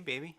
Hey, baby.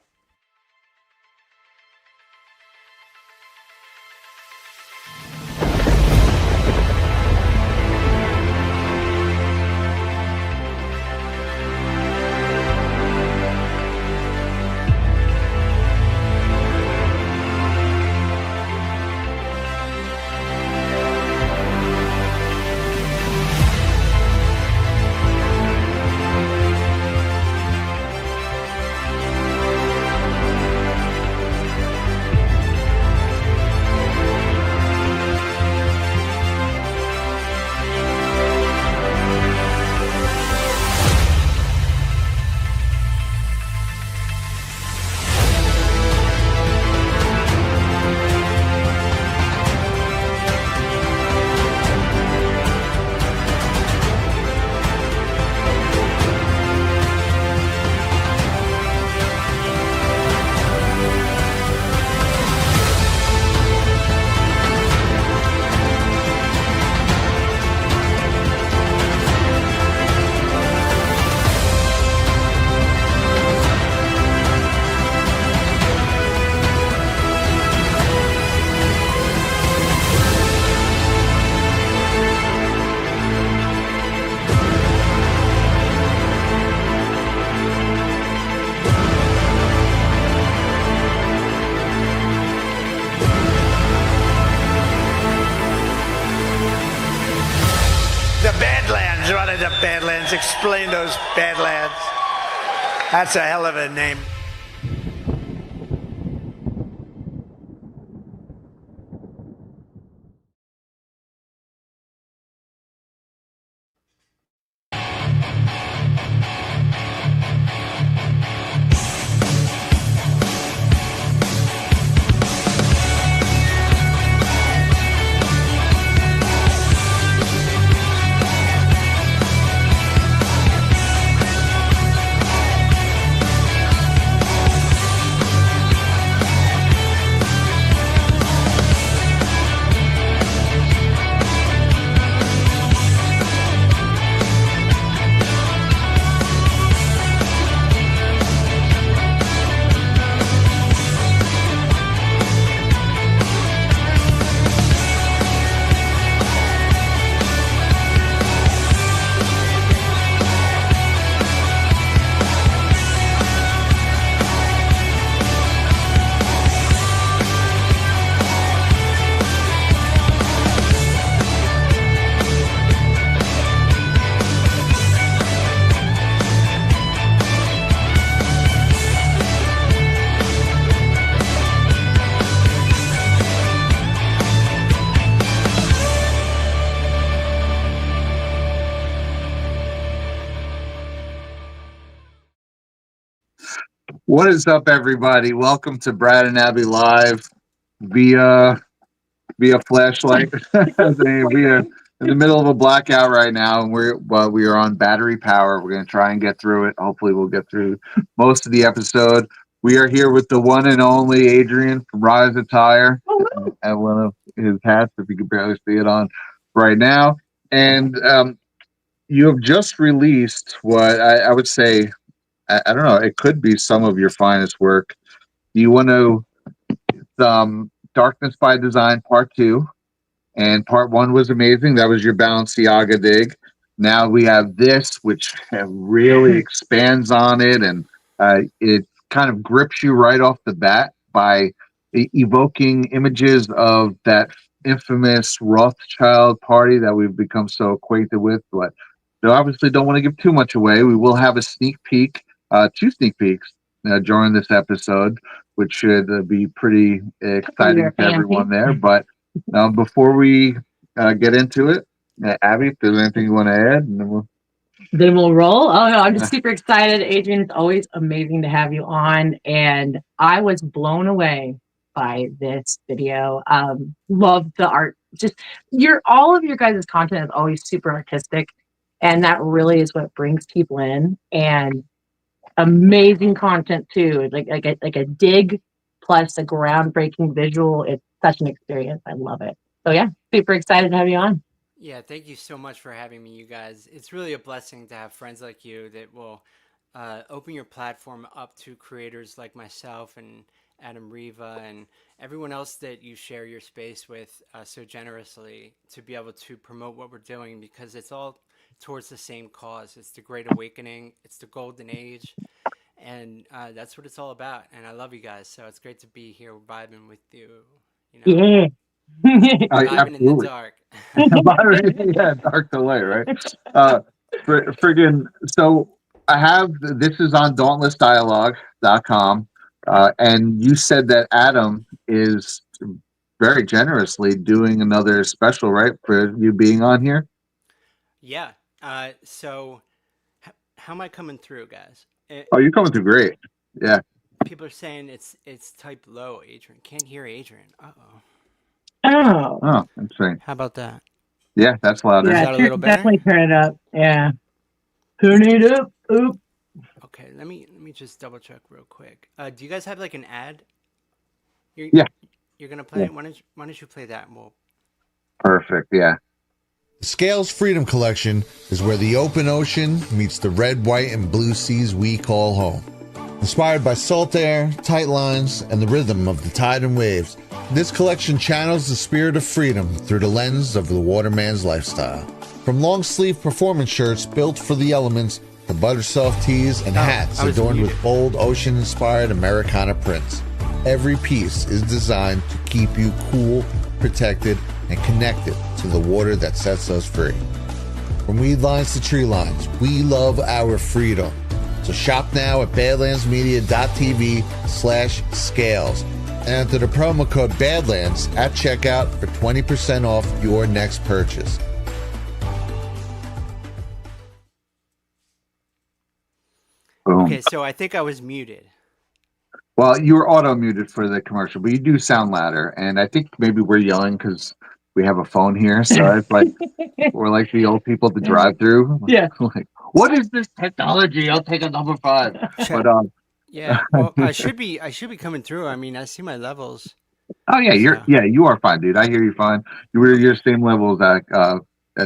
The Badlands, what are the Badlands? Explain those Badlands. That's a hell of a name. What is up, everybody? Welcome to Brad and Abby Live via flashlight. We are in the middle of a blackout right now, and we are on battery power. We're going to try and get through it. Hopefully, we'll get through most of the episode. We are here with the one and only Adrian from Rise Attire, and one of his hats, if you can barely see it on right now. And you have just released what I would say. I don't know. It could be some of your finest work. Do you want to Darkness by Design Part 2, and Part 1 was amazing. That was your Balenciaga dig. Now we have this, which really expands on it, and it kind of grips you right off the bat by evoking images of that infamous Rothschild party that we've become so acquainted with. But we obviously don't want to give too much away. We will have a sneak peek, 2 sneak peeks during this episode, which should be pretty exciting to everyone there. But before we get into it, Abby, if there's anything you want to add, and then we'll roll. Oh no, I'm just super excited. Adrian, it's always amazing to have you on, and I was blown away by this video. Love the art. Just all of your guys' content is always super artistic, and that really is what brings people in. And amazing content too, like a dig plus a groundbreaking visual. It's such an experience. I love it. So yeah, super excited to have you on. Yeah, thank you so much for having me, you guys. It's really a blessing to have friends like you that will open your platform up to creators like myself and Adam Riva and everyone else that you share your space with so generously to be able to promote what we're doing, because it's all towards the same cause. It's the Great Awakening. It's the Golden Age. And that's what it's all about. And I love you guys. So it's great to be here vibing with you, Yeah. vibing in the Absolutely. dark. Yeah, dark to light, right? Friggin' so I have this is on dauntlessdialogue.com. And you said that Adam is very generously doing another special, right? For you being on here. Yeah. So how am I coming through, guys? Oh, you're coming through great. Yeah. People are saying it's typed low, Adrian. Can't hear Adrian. Uh-oh. Oh. Oh, interesting. How about that? Yeah, that's louder. Is Yeah, that a little better? definitely turn it up. Yeah. Turn it up. Oop. Okay, let me just double check real quick. Do you guys have like an ad? Yeah. You're gonna play Yeah. it? Why don't you play that? And we'll... Perfect. Yeah. The Scales Freedom Collection is where the open ocean meets the red, white, and blue seas we call home. Inspired by salt air, tight lines, and the rhythm of the tide and waves, this collection channels the spirit of freedom through the lens of the waterman's lifestyle. From long-sleeve performance shirts built for the elements to butter-soft tees and hats I was adorned muted. with bold ocean-inspired Americana prints. Every piece is designed to keep you cool, protected, and connected to the water that sets us free. From weed lines to tree lines, we love our freedom. So shop now at badlandsmedia.tv/scales and enter the promo code Badlands at checkout for 20% off your next purchase. Boom. Okay, so I think I was muted. Well, you were auto muted for the commercial, but you do sound louder. And I think maybe we're yelling because we have a phone here. So it's like we're like the old people at the drive through. Yeah. Like, what is this technology? I'll take a number 5. Check. But Yeah, well, I should be coming through. I mean, I see my levels. oh yeah, So- you are fine, dude. I hear you fine. You were your same level as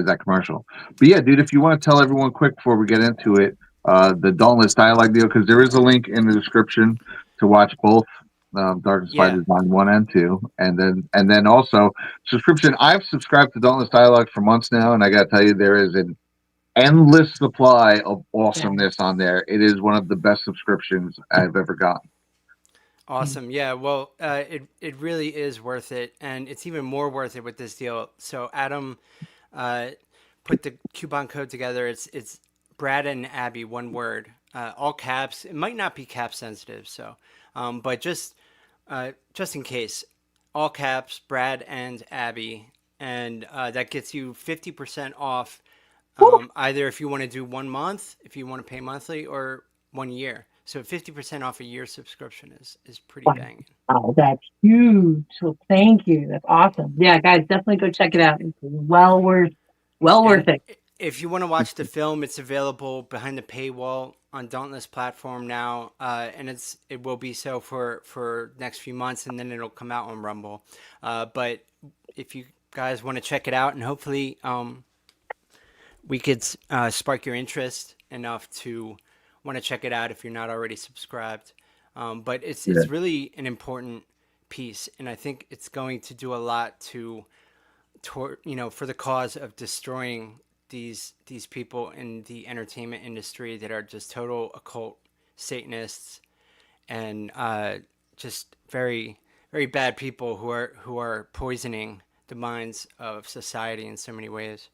that commercial. But yeah, dude, if you want to tell everyone quick before we get into it, the Dauntless Dialogue deal, because there is a link in the description to watch both Darkness by Yeah. Design 1 and 2, and then also subscription. I've subscribed to Dauntless Dialogue for months now, and I got to tell you, there is an endless supply of awesomeness on there. It is one of the best subscriptions I've ever gotten. Awesome. Yeah. Well, it really is worth it, and it's even more worth it with this deal. So Adam put the coupon code together. It's Brad and Abbey, one word, all caps. It might not be cap sensitive, so but just in case, all caps, Brad and Abbey, and that gets you 50% off. Either if you want to do 1 month, if you want to pay monthly, or 1 year. So 50% off a year subscription is pretty banging. Oh, that's huge. So thank you. That's awesome. Yeah, guys, definitely go check it out. It's well worth it. If you want to watch the film, it's available behind the paywall on Dauntless platform now, and it will be so for next few months, and then it'll come out on Rumble. But if you guys want to check it out, and hopefully we could spark your interest enough to want to check it out if you're not already subscribed. But it's really an important piece, and I think it's going to do a lot for the cause of destroying these people in the entertainment industry that are just total occult Satanists and just very, very bad people who are poisoning the minds of society in so many ways.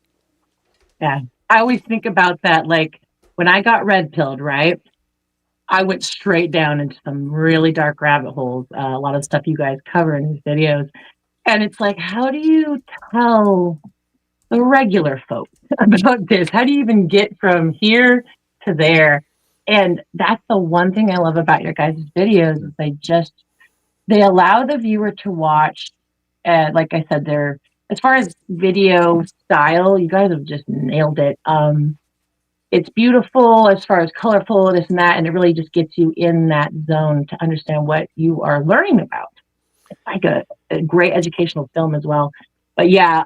Yeah. I always think about that, like when I got red pilled, right? I went straight down into some really dark rabbit holes. A lot of stuff you guys cover in these videos. And it's like, how do you tell the regular folks about this? How do you even get from here to there? And that's the one thing I love about your guys' videos is they allow the viewer to watch. Like I said, they're, as far as video style, you guys have just nailed it. It's beautiful as far as colorful, this and that, and it really just gets you in that zone to understand what you are learning about. It's like a great educational film as well. But yeah,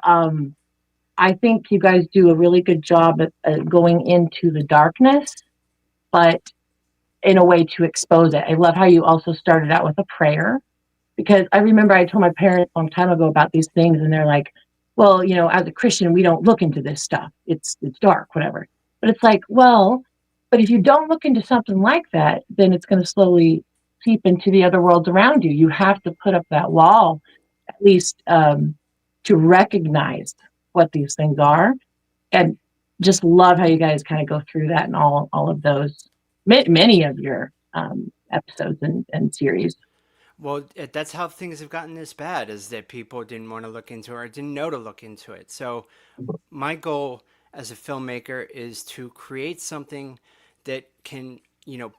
I think you guys do a really good job at going into the darkness, but in a way to expose it. I love how you also started out with a prayer, because I remember I told my parents a long time ago about these things, and they're like, well, as a Christian, we don't look into this stuff. It's dark, whatever. But it's like, well, but if you don't look into something like that, then it's going to slowly seep into the other worlds around you. You have to put up that wall, at least, to recognize what these things are. And just love how you guys kind of go through that and all of those, many of your episodes and series. Well, that's how things have gotten this bad, is that people didn't want to look into it or didn't know to look into it. So my goal as a filmmaker is to create something that can,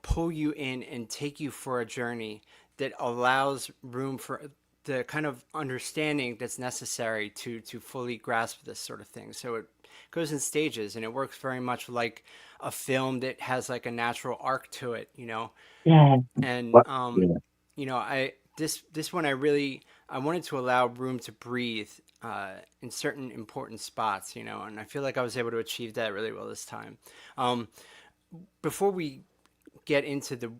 pull you in and take you for a journey that allows room for the kind of understanding that's necessary to fully grasp this sort of thing. So it goes in stages, and it works very much like a film that has like a natural arc to it, Yeah. and Yeah. this one I wanted to allow room to breathe in certain important spots, and I feel like I was able to achieve that really well this time. Before we get into the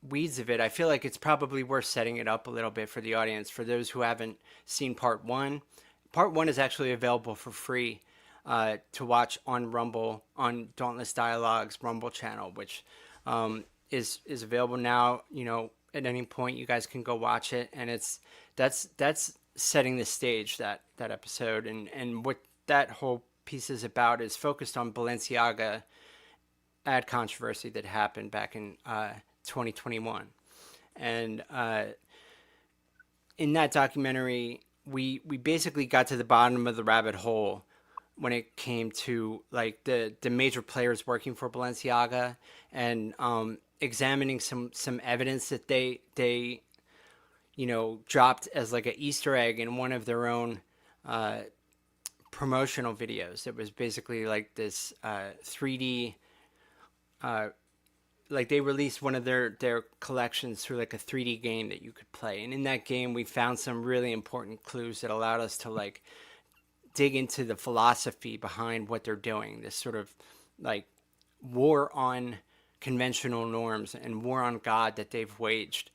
weeds of it, I feel like it's probably worth setting it up a little bit for the audience. For those who haven't seen part one is actually available for free to watch on Rumble, on Dauntless Dialogue's Rumble channel, which is available now. At any point you guys can go watch it, and that's setting the stage, that episode, and what that whole piece is about is focused on Balenciaga ad controversy that happened back in 2021. And in that documentary, we basically got to the bottom of the rabbit hole when it came to like the major players working for Balenciaga, and examining some evidence that they dropped as like an Easter egg in one of their own promotional videos. It was basically like this 3D, like they released one of their collections through like a 3D game that you could play. And in that game, we found some really important clues that allowed us to like dig into the philosophy behind what they're doing. This sort of like war on conventional norms and war on God that they've waged.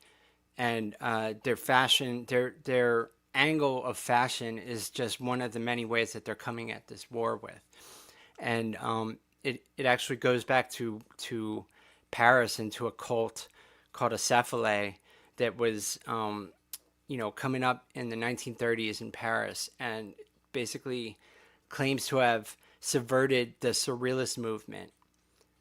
And their fashion, their angle of fashion is just one of the many ways that they're coming at this war with. And it actually goes back to Paris and to a cult called Acephale that was coming up in the 1930s in Paris, and basically claims to have subverted the surrealist movement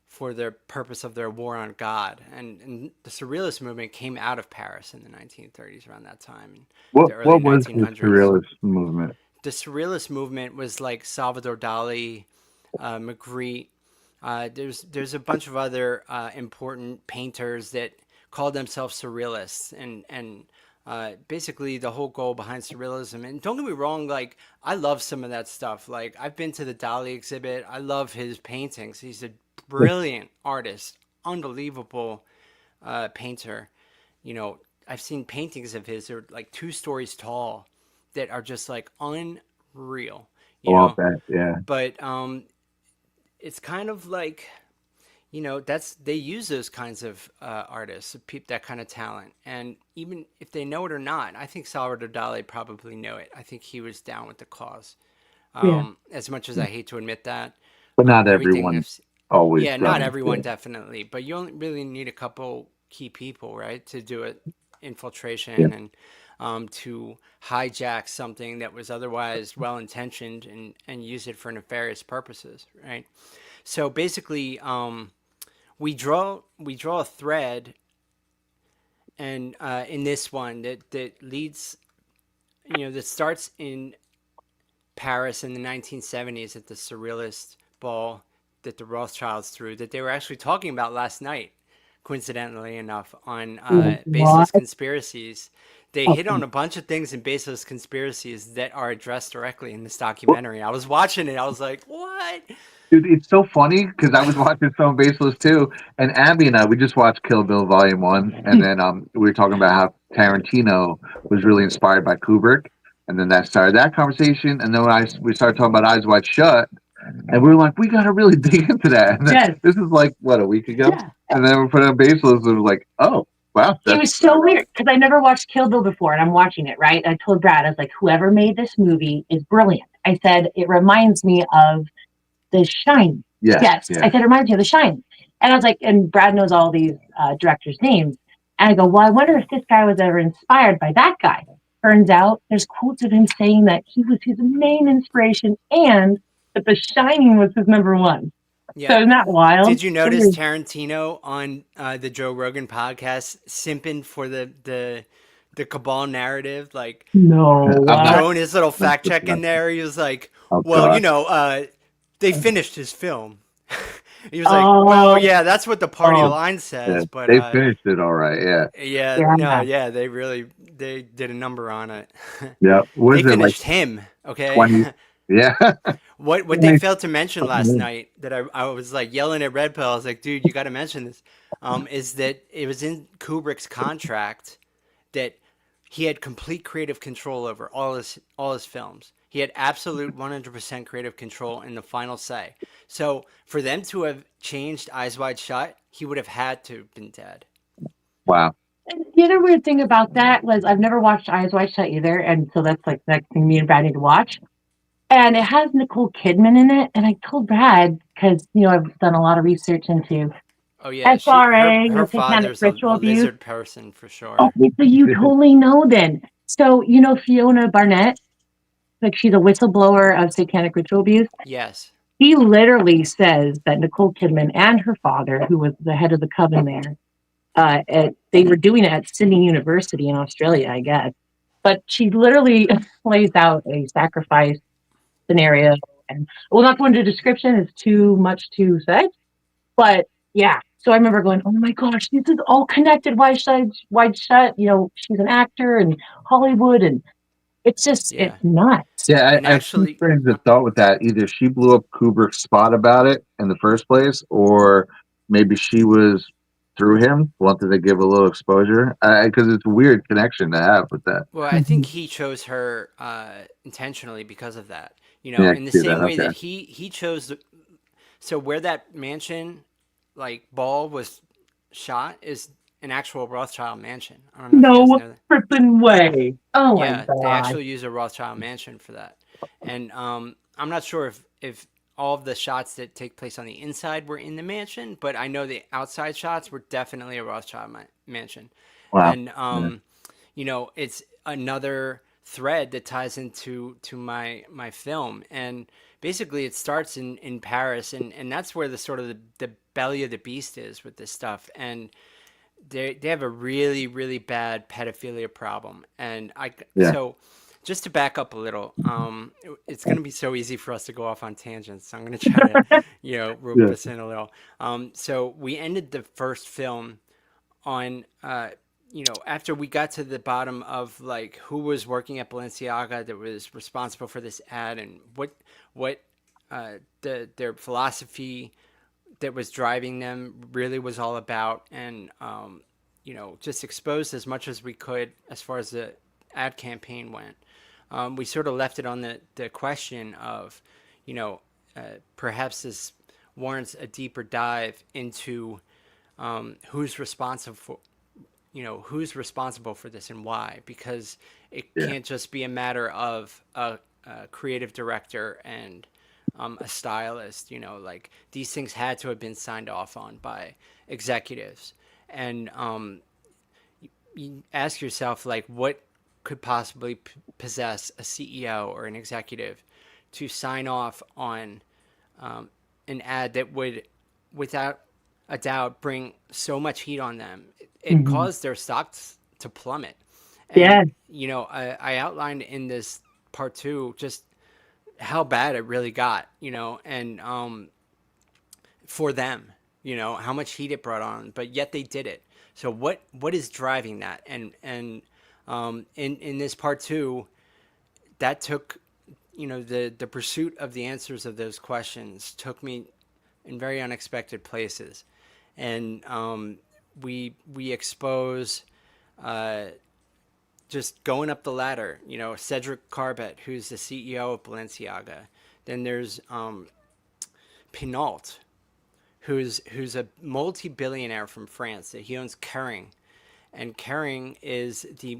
for the purpose of their war on God. And the surrealist movement came out of Paris in the 1930s, around that time, in the early What was 1900s. the surrealist movement? The surrealist movement was like Salvador Dali, Magritte. There's a bunch of other important painters that called themselves surrealists, and basically the whole goal behind surrealism. And don't get me wrong, like I love some of that stuff. Like I've been to the Dali exhibit. I love his paintings. He's a brilliant artist, unbelievable painter. I've seen paintings of his that are like 2 stories tall that are just like unreal. Yeah. But it's kind of like, they use those kinds of artists, that kind of talent. And even if they know it or not, I think Salvador Dali probably know it. I think he was down with the cause. As much as I hate to admit that. But not everything everyone always. Yeah, not everyone, definitely. But you only really need a couple key people, right, to do it, infiltration and to hijack something that was otherwise well-intentioned and use it for nefarious purposes, right? So basically, we draw a thread, and in this one that leads, that starts in Paris in the 1970s at the surrealist ball that the Rothschilds threw, that they were actually talking about last night, coincidentally enough, on Baseless Conspiracies. They hit on a bunch of things in Baseless Conspiracies that are addressed directly in this documentary. I was watching it. I was like, what? Dude, it's so funny because I was watching some Baseless too, and Abby and I, we just watched Kill Bill Volume 1, and then we were talking about how Tarantino was really inspired by Kubrick, and then that started that conversation, and then when we started talking about Eyes Wide Shut, And we were like, we got to really dig into that. And then, Yes. this is like, what, a week ago? Yeah. And then we put it on Baseless and it was like, oh, wow. It was so weird because I never watched Kill Bill before, and I'm watching it, right? I told Brad, I was like, whoever made this movie is brilliant. I said, it reminds me of The Shining. Yes. Yeah. I said, it reminds me of The Shining. And I was like, and Brad knows all these directors' names. And I go, well, I wonder if this guy was ever inspired by that guy. Turns out there's quotes of him saying that he was his main inspiration and that The Shining was his number one. Yeah. So isn't that wild? Did you notice Tarantino on the Joe Rogan podcast simping for the cabal narrative? Like, no, throwing his little fact check in there. He was like, well, you know, they finished his film. He was like, well, yeah, that's what the party line says, but they finished it all right. Yeah, they did a number on it. Yeah, they finished him. Okay. 20, yeah. What they failed to mention last night that I was like yelling at Red Pill. I was like, dude, you got to mention this. Is that it was in Kubrick's contract that he had complete creative control over all his films. He had absolute 100% creative control in the final say. So for them to have changed Eyes Wide Shut, he would have had to have been dead. Wow. And the other weird thing about that was I've never watched Eyes Wide Shut either, and so that's like the next thing me and Brad need to watch. And it has Nicole Kidman in it, and I told Brad because I've done a lot of research into SRA, her father's ritual a abuse. lizard person for sure. Okay, so you totally know then. So Fiona Barnett, like she's a whistleblower of satanic ritual abuse. Yes. He literally says that Nicole Kidman and her father, who was the head of the coven there, they were doing it at Sydney University in Australia, I guess. But she literally lays out a sacrifice scenario, and we'll not go into description; it's too much to say. But yeah, so I remember going, "Oh my gosh, this is all connected. Wide Shut. She's an actor in Hollywood, and it's just it's nuts." Yeah, I actually friends that thought with that either she blew up Kubrick's spot about it in the first place, or maybe she was through him wanted to give a little exposure because it's a weird connection to have with that. Well, I think he chose her intentionally because of that. In the same way that he chose. So where that mansion, like ball was shot, is an actual Rothschild mansion. I don't know if you guys know that. Freaking way! Oh my Yeah, god! they actually use a Rothschild mansion for that, and I'm not sure if all of the shots that take place on the inside were in the mansion, but I know the outside shots were definitely a Rothschild mansion. Wow. And it's another thread that ties into my film, and basically it starts in Paris, and that's where the sort of the belly of the beast is with this stuff, and they have a really, really bad pedophilia problem. And so just to back up a little, it's going to be so easy for us to go off on tangents. So I'm going to try to, rope this in a little. So we ended the first film on, after we got to the bottom of like who was working at Balenciaga that was responsible for this ad and what their philosophy that was driving them really was all about, and just exposed as much as we could as far as the ad campaign went. We sort of left it on the question of, perhaps this warrants a deeper dive into who's responsible for this and why, because it can't just be a matter of a creative director and a stylist. Like these things had to have been signed off on by executives, and you ask yourself, like, what could possibly possess a CEO or an executive to sign off on an ad that would, without a doubt, bring so much heat on them. It caused their stocks to plummet. And, I outlined in this part 2 just how bad it really got, and for them, how much heat it brought on, but yet they did it. So what is driving that? And in this part 2, that took, the pursuit of the answers of those questions took me in very unexpected places. And we expose just going up the ladder, Cedric Carbet, who's the CEO of Balenciaga. Then there's Pinault, who's a multi-billionaire from France. He owns Kering, and Kering is the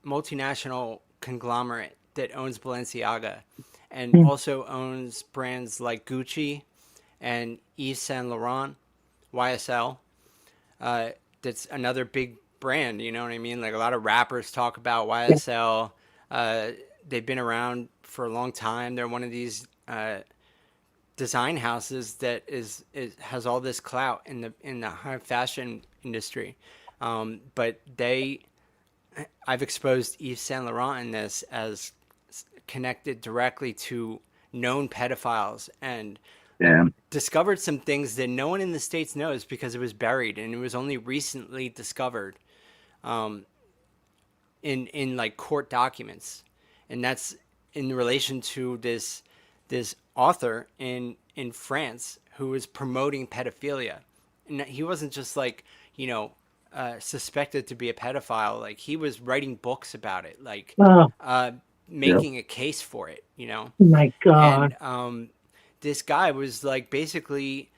multinational conglomerate that owns Balenciaga, and also owns brands like Gucci and Yves Saint Laurent, YSL. That's another big brand. You know what I mean? Like a lot of rappers talk about YSL. They've been around for a long time. They're one of these design houses that has all this clout in the high fashion industry. But I've exposed Yves Saint Laurent in this as connected directly to known pedophiles, and Yeah. discovered some things that no one in the States knows because it was buried and it was only recently discovered in like court documents. And that's in relation to this author in France who was promoting pedophilia. And he wasn't just like, suspected to be a pedophile. Like he was writing books about it, like Oh, making a case for it, you know? my God. And this guy was like basically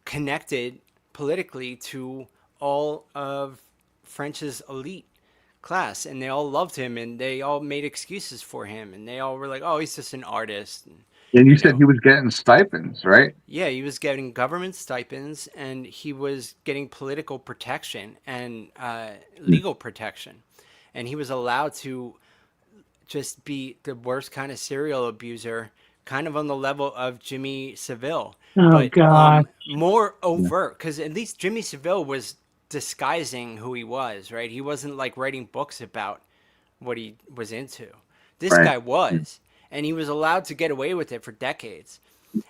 connected politically to all of French's elite class, and they all loved him, and they all made excuses for him, and they all were like, "Oh, he's just an artist." And you You said know, he was getting stipends, right? yeah, he was getting government stipends, and he was getting political protection and legal protection, and he was allowed to just be the worst kind of serial abuser, kind of on the level of Jimmy Savile, Oh, but God. more overt, because at least Jimmy Savile was disguising who he was, right? He wasn't like writing books about what he was into. This Right. guy was, and he was allowed to get away with it for decades.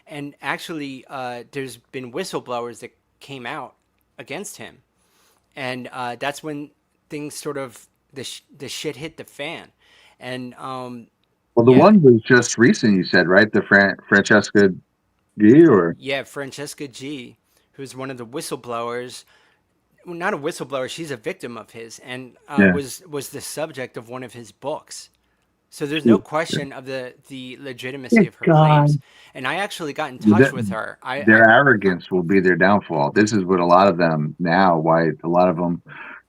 And actually, there's been whistleblowers that came out against him, and that's when things sort of the shit hit the fan. And Well, the yeah, one was just recent, you said, right? The Francesca G, or yeah, Francesca G, who's one of the whistleblowers, well, not a whistleblower, she's a victim of his, and yeah, was the subject of one of his books. So there's no question of the legitimacy of her claims. God. And I actually got in touch with her. their arrogance will be their downfall. This is what a lot of them now, why a lot of them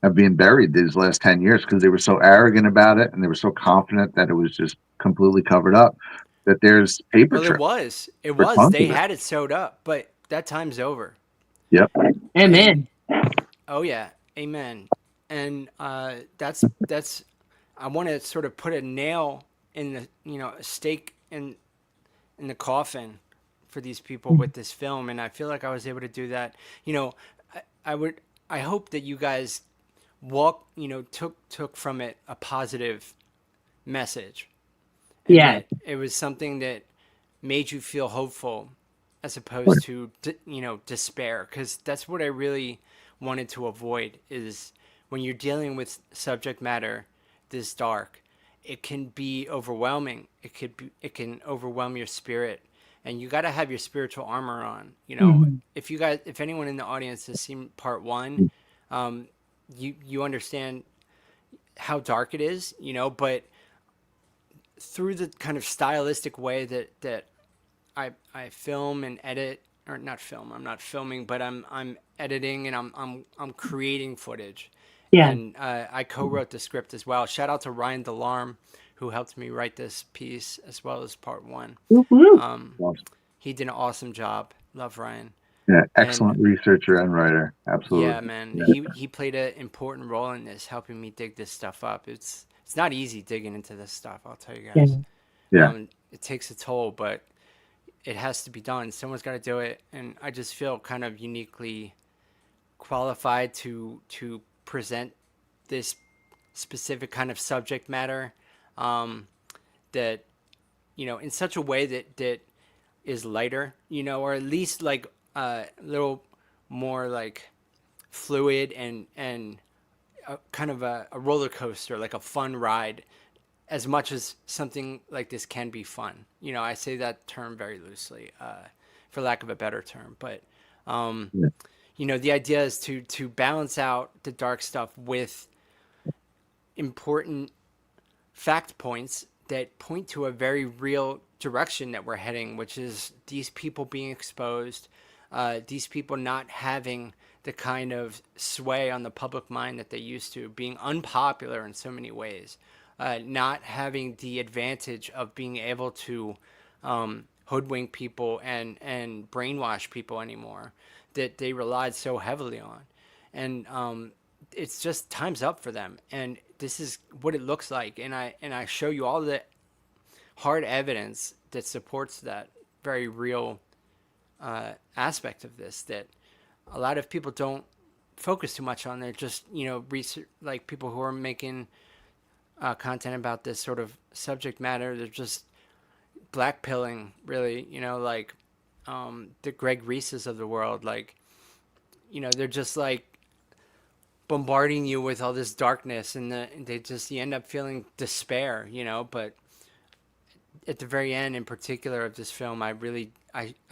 have been buried these last 10 years, because they were so arrogant about it and they were so confident that it was just completely covered up, that there's paper Well, trail it for was. tons They of it. had it sewed up, but that time's over. Yep. Amen. Oh yeah, amen. And that's I want to sort of put a nail in the a stake in the coffin for these people with this film, and I feel like I was able to do that. I hope that you guys took from it a positive message, and Yeah. that it was something that made you feel hopeful as opposed to despair, because that's what I really wanted to avoid. Is when you're dealing with subject matter this dark, it can be overwhelming. It can overwhelm your spirit, and you got to have your spiritual armor on. Mhm. If anyone in the audience has seen part one, you understand how dark it is, but through the kind of stylistic way that I film and edit, or not film. I'm not filming, but I'm editing, and I'm creating footage. Yeah. And I co-wrote the script as well. Shout out to Ryan Delarme, who helped me write this piece as well as part one. Woo-hoo. He did an awesome job. Love Ryan. Yeah, And excellent researcher and writer. yeah, Absolutely. man, Yeah. he played an important role in this, helping me dig this stuff up. It's not easy digging into this stuff, I'll tell you Yeah. guys. Yeah. It takes a toll, but it has to be done. Someone's got to do it, and I just feel kind of uniquely qualified to present this specific kind of subject matter, that in such a way that is lighter, or at least like a little more like fluid and kind of a roller coaster, like a fun ride, as much as something like this can be fun. I say that term very loosely, for lack of a better term, but the idea is to balance out the dark stuff with important fact points that point to a very real, direction that we're heading, which is these people being exposed, these people not having the kind of sway on the public mind that they used to, being unpopular in so many ways, not having the advantage of being able to hoodwink people and brainwash people anymore that they relied so heavily on. And it's just time's up for them. And this is what it looks like. And I show you all the hard evidence that supports that very real aspect of this, that a lot of people don't focus too much on. They're just, research, like people who are making content about this sort of subject matter. They're just blackpilling, really, like the Greg Reeses of the world. Like, they're just like bombarding you with all this darkness, and you end up feeling despair, but at the very end in particular of this film, I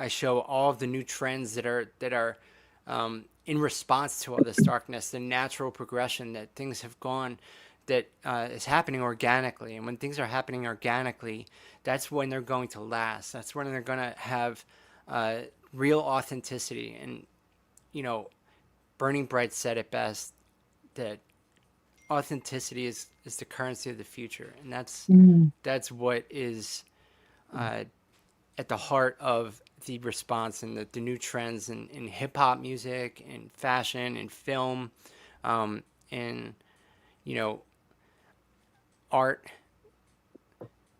show all of the new trends that are in response to all this darkness, the natural progression that things have gone, that is happening organically. And when things are happening organically, that's when they're going to last. That's when they're going to have real authenticity. And, Burning Bright said it best, that authenticity is the currency of the future. And that's what is at the heart of the response and the new trends in hip-hop music and fashion and film and art.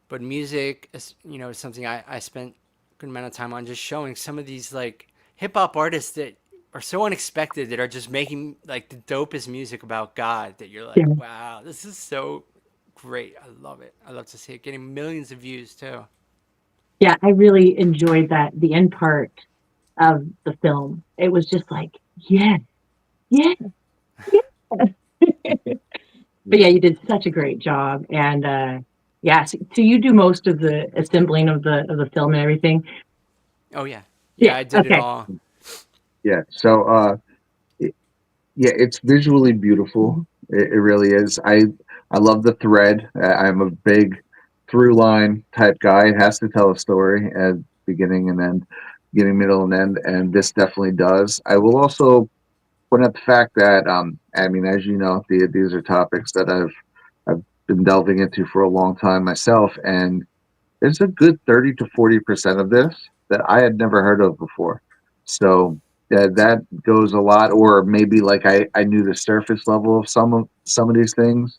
But music is something I spent a good amount of time on, just showing some of these like hip-hop artists that are so unexpected, that are just making like the dopest music about God, that you're like, wow, this is so great. I love it. I love to see it getting millions of views too. Yeah, I really enjoyed the end part of the film. It was just like, yeah. But yeah, you did such a great job. And so you do most of the assembling of the film and everything. Oh yeah. I did it all. Yeah. So it's visually beautiful. It really is. I love the thread. I'm a big through line type guy. It has to tell a story at beginning and end, beginning, middle, and end. And this definitely does. I will also point out the fact that, as you know, these are topics that I've been delving into for a long time myself, and there's a good 30 to 40% of this that I had never heard of before. So that goes a lot, or maybe like I knew the surface level of some of these things,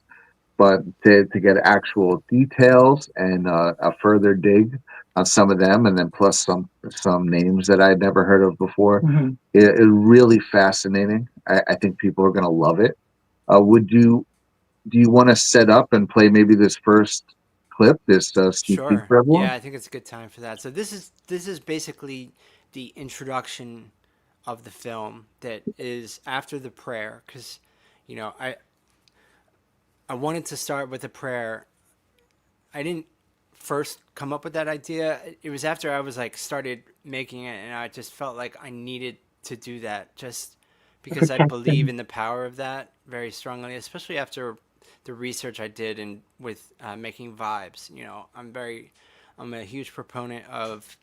but to get actual details and a further dig on some of them, and then plus some names that I'd never heard of before, it really fascinating. I think people are going to love it. Do you want to set up and play maybe this first clip, this sneak peek Sure. for everyone? Yeah, I think it's a good time for that. So this is basically the introduction of the film, that is after the prayer, because I wanted to start with a prayer. I didn't first come up with that idea. It was after I was like started making it, and I just felt like I needed to do that, just because I believe in the power of that very strongly, especially after the research I did and with making vibes. I'm a huge proponent of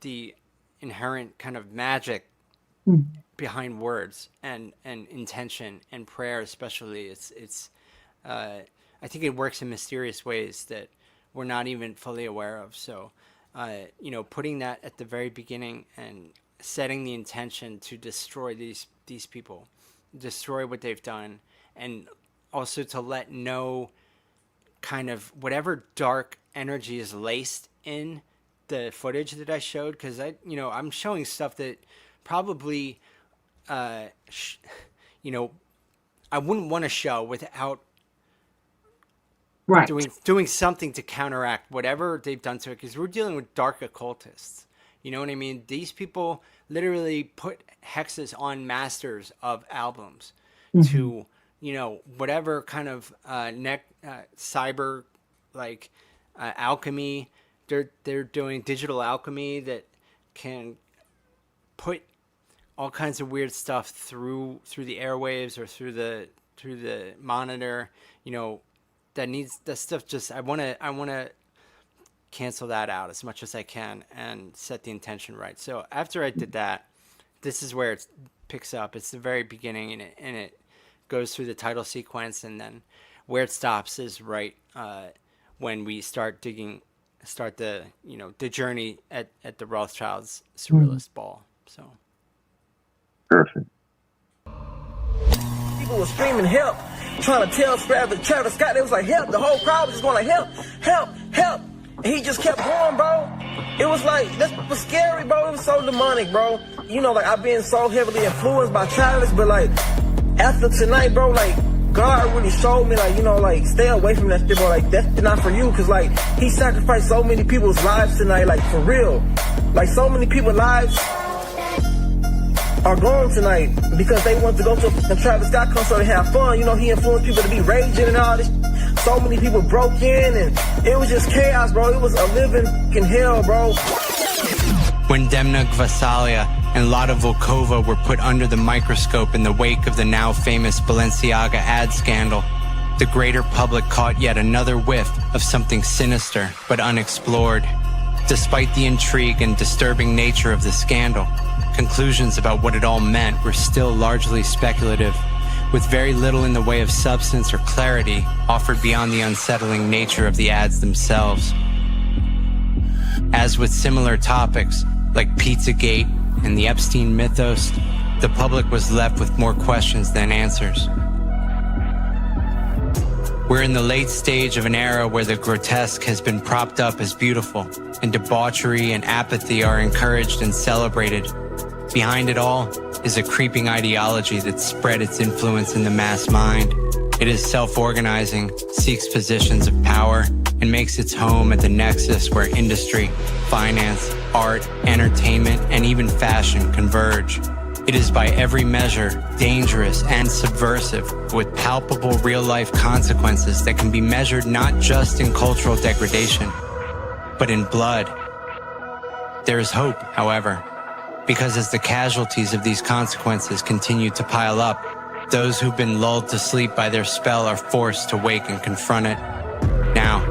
the inherent kind of magic behind words and intention and prayer, especially. I think it works in mysterious ways that we're not even fully aware of. So, putting that at the very beginning and setting the intention to destroy these people, destroy what they've done, and also to let no kind of whatever dark energy is laced in the footage that I showed, because I'm showing stuff that probably I wouldn't want to show without doing something to counteract whatever they've done to it, because we're dealing with dark occultists. You know what I mean? These people literally put hexes on masters of albums to, whatever kind of cyber like alchemy. They're doing digital alchemy that can put all kinds of weird stuff through the airwaves or through the monitor. That stuff. Just I want to cancel that out as much as I can and set the intention right. So after I did that, this is where it picks up. It's the very beginning, and it goes through the title sequence, and then where it stops is right when we start the the journey at the Rothschilds surrealist ball. So Perfect. People were screaming help, trying to tell Travis Scott. They was like help. The whole crowd was just going like help, help, help. And he just kept going, bro. It was like, that was scary, bro. It was so demonic, bro. You know, like, I've been so heavily influenced by Travis, but like, after tonight, bro, like, God really showed me, like, you know, like, stay away from that shit, bro. Like, that's not for you, because, like, he sacrificed so many people's lives tonight, like, for real. Like, so many people's lives are gone tonight because they want to go to a Travis Scott concert and have fun. You know, he influenced people to be raging and all this. So many people broke in, and it was just chaos, bro. It was a living fucking hell, bro. when Demna Gvasalia and Lada Volkova were put under the microscope in the wake of the now famous Balenciaga ad scandal, the greater public caught yet another whiff of something sinister but unexplored. Despite the intrigue and disturbing nature of the scandal, conclusions about what it all meant were still largely speculative, with very little in the way of substance or clarity offered beyond the unsettling nature of the ads themselves. As with similar topics, like Pizzagate and the Epstein mythos, the public was left with more questions than answers. We're in the late stage of an era where the grotesque has been propped up as beautiful, and debauchery and apathy are encouraged and celebrated. Behind it all is a creeping ideology that spread its influence in the mass mind. It is self-organizing, seeks positions of power, and makes its home at the nexus where industry, finance, art, entertainment, and even fashion converge. It is by every measure dangerous and subversive, with palpable real-life consequences that can be measured not just in cultural degradation, but in blood. There is hope, however, because as the casualties of these consequences continue to pile up, those who've been lulled to sleep by their spell are forced to wake and confront it. Now,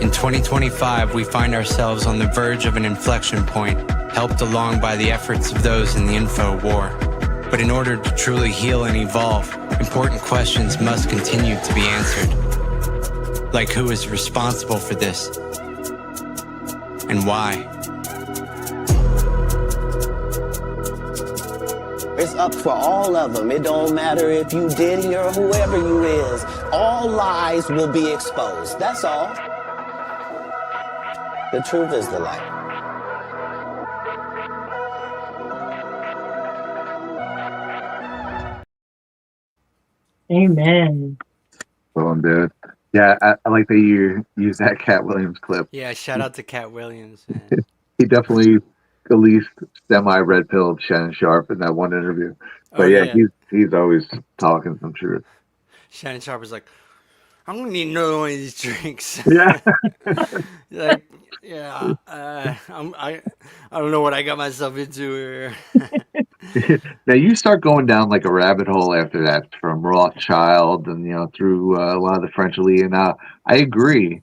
in 2025, we find ourselves on the verge of an inflection point, helped along by the efforts of those in the info war. But in order to truly heal and evolve, important questions must continue to be answered. Like who is responsible for this? And why? It's up for all of them. It don't matter if you Diddy or whoever you is. All lies will be exposed. That's all. The truth is the light. Amen. Well, dude. Yeah, I like that you use that Cat Williams clip. Yeah, shout out to Cat Williams. Man. He definitely at least semi-red pilled Shannon Sharp in that one interview. But Oh, yeah, yeah. he's always talking some truth. Shannon Sharp was like, I'm gonna need another one of these drinks. Yeah. Like, yeah, I don't know what I got myself into here. Now you start going down like a rabbit hole after that, from Rothschild and through a lot of the French elite. And I agree.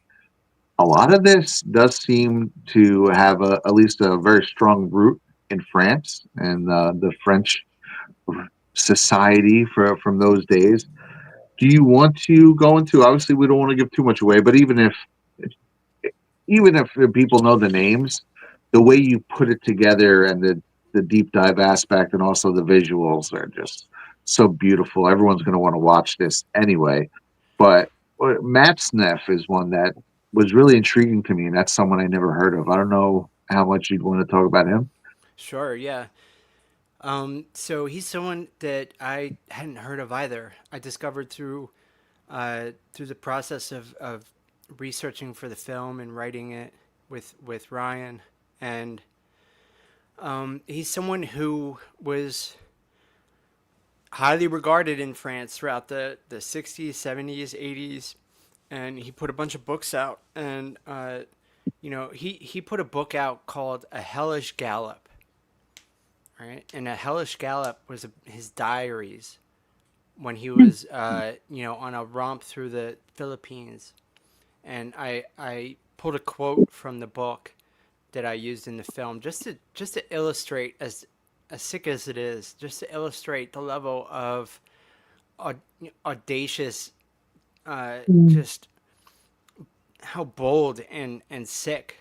A lot of this does seem to have at least a very strong root in France and the French society from those days. Do you want to go into? Obviously, we don't want to give too much away, but even if people know the names, the way you put it together and the deep dive aspect and also the visuals are just so beautiful. Everyone's going to want to watch this anyway. But Matt Sneff is one that was really intriguing to me, and that's someone I never heard of. I don't know how much you'd want to talk about him. Sure, yeah. So he's someone that I hadn't heard of either. I discovered through the process of researching for the film and writing it with Ryan, and he's someone who was highly regarded in France throughout the 60s, 70s, 80s, and he put a bunch of books out, and he put a book out called A Hellish Gallop. Right, and A Hellish Gallop was his diaries when he was, on a romp through the Philippines, and I pulled a quote from the book that I used in the film just to illustrate, as sick as it is, just to illustrate the level of audacious, just how bold and sick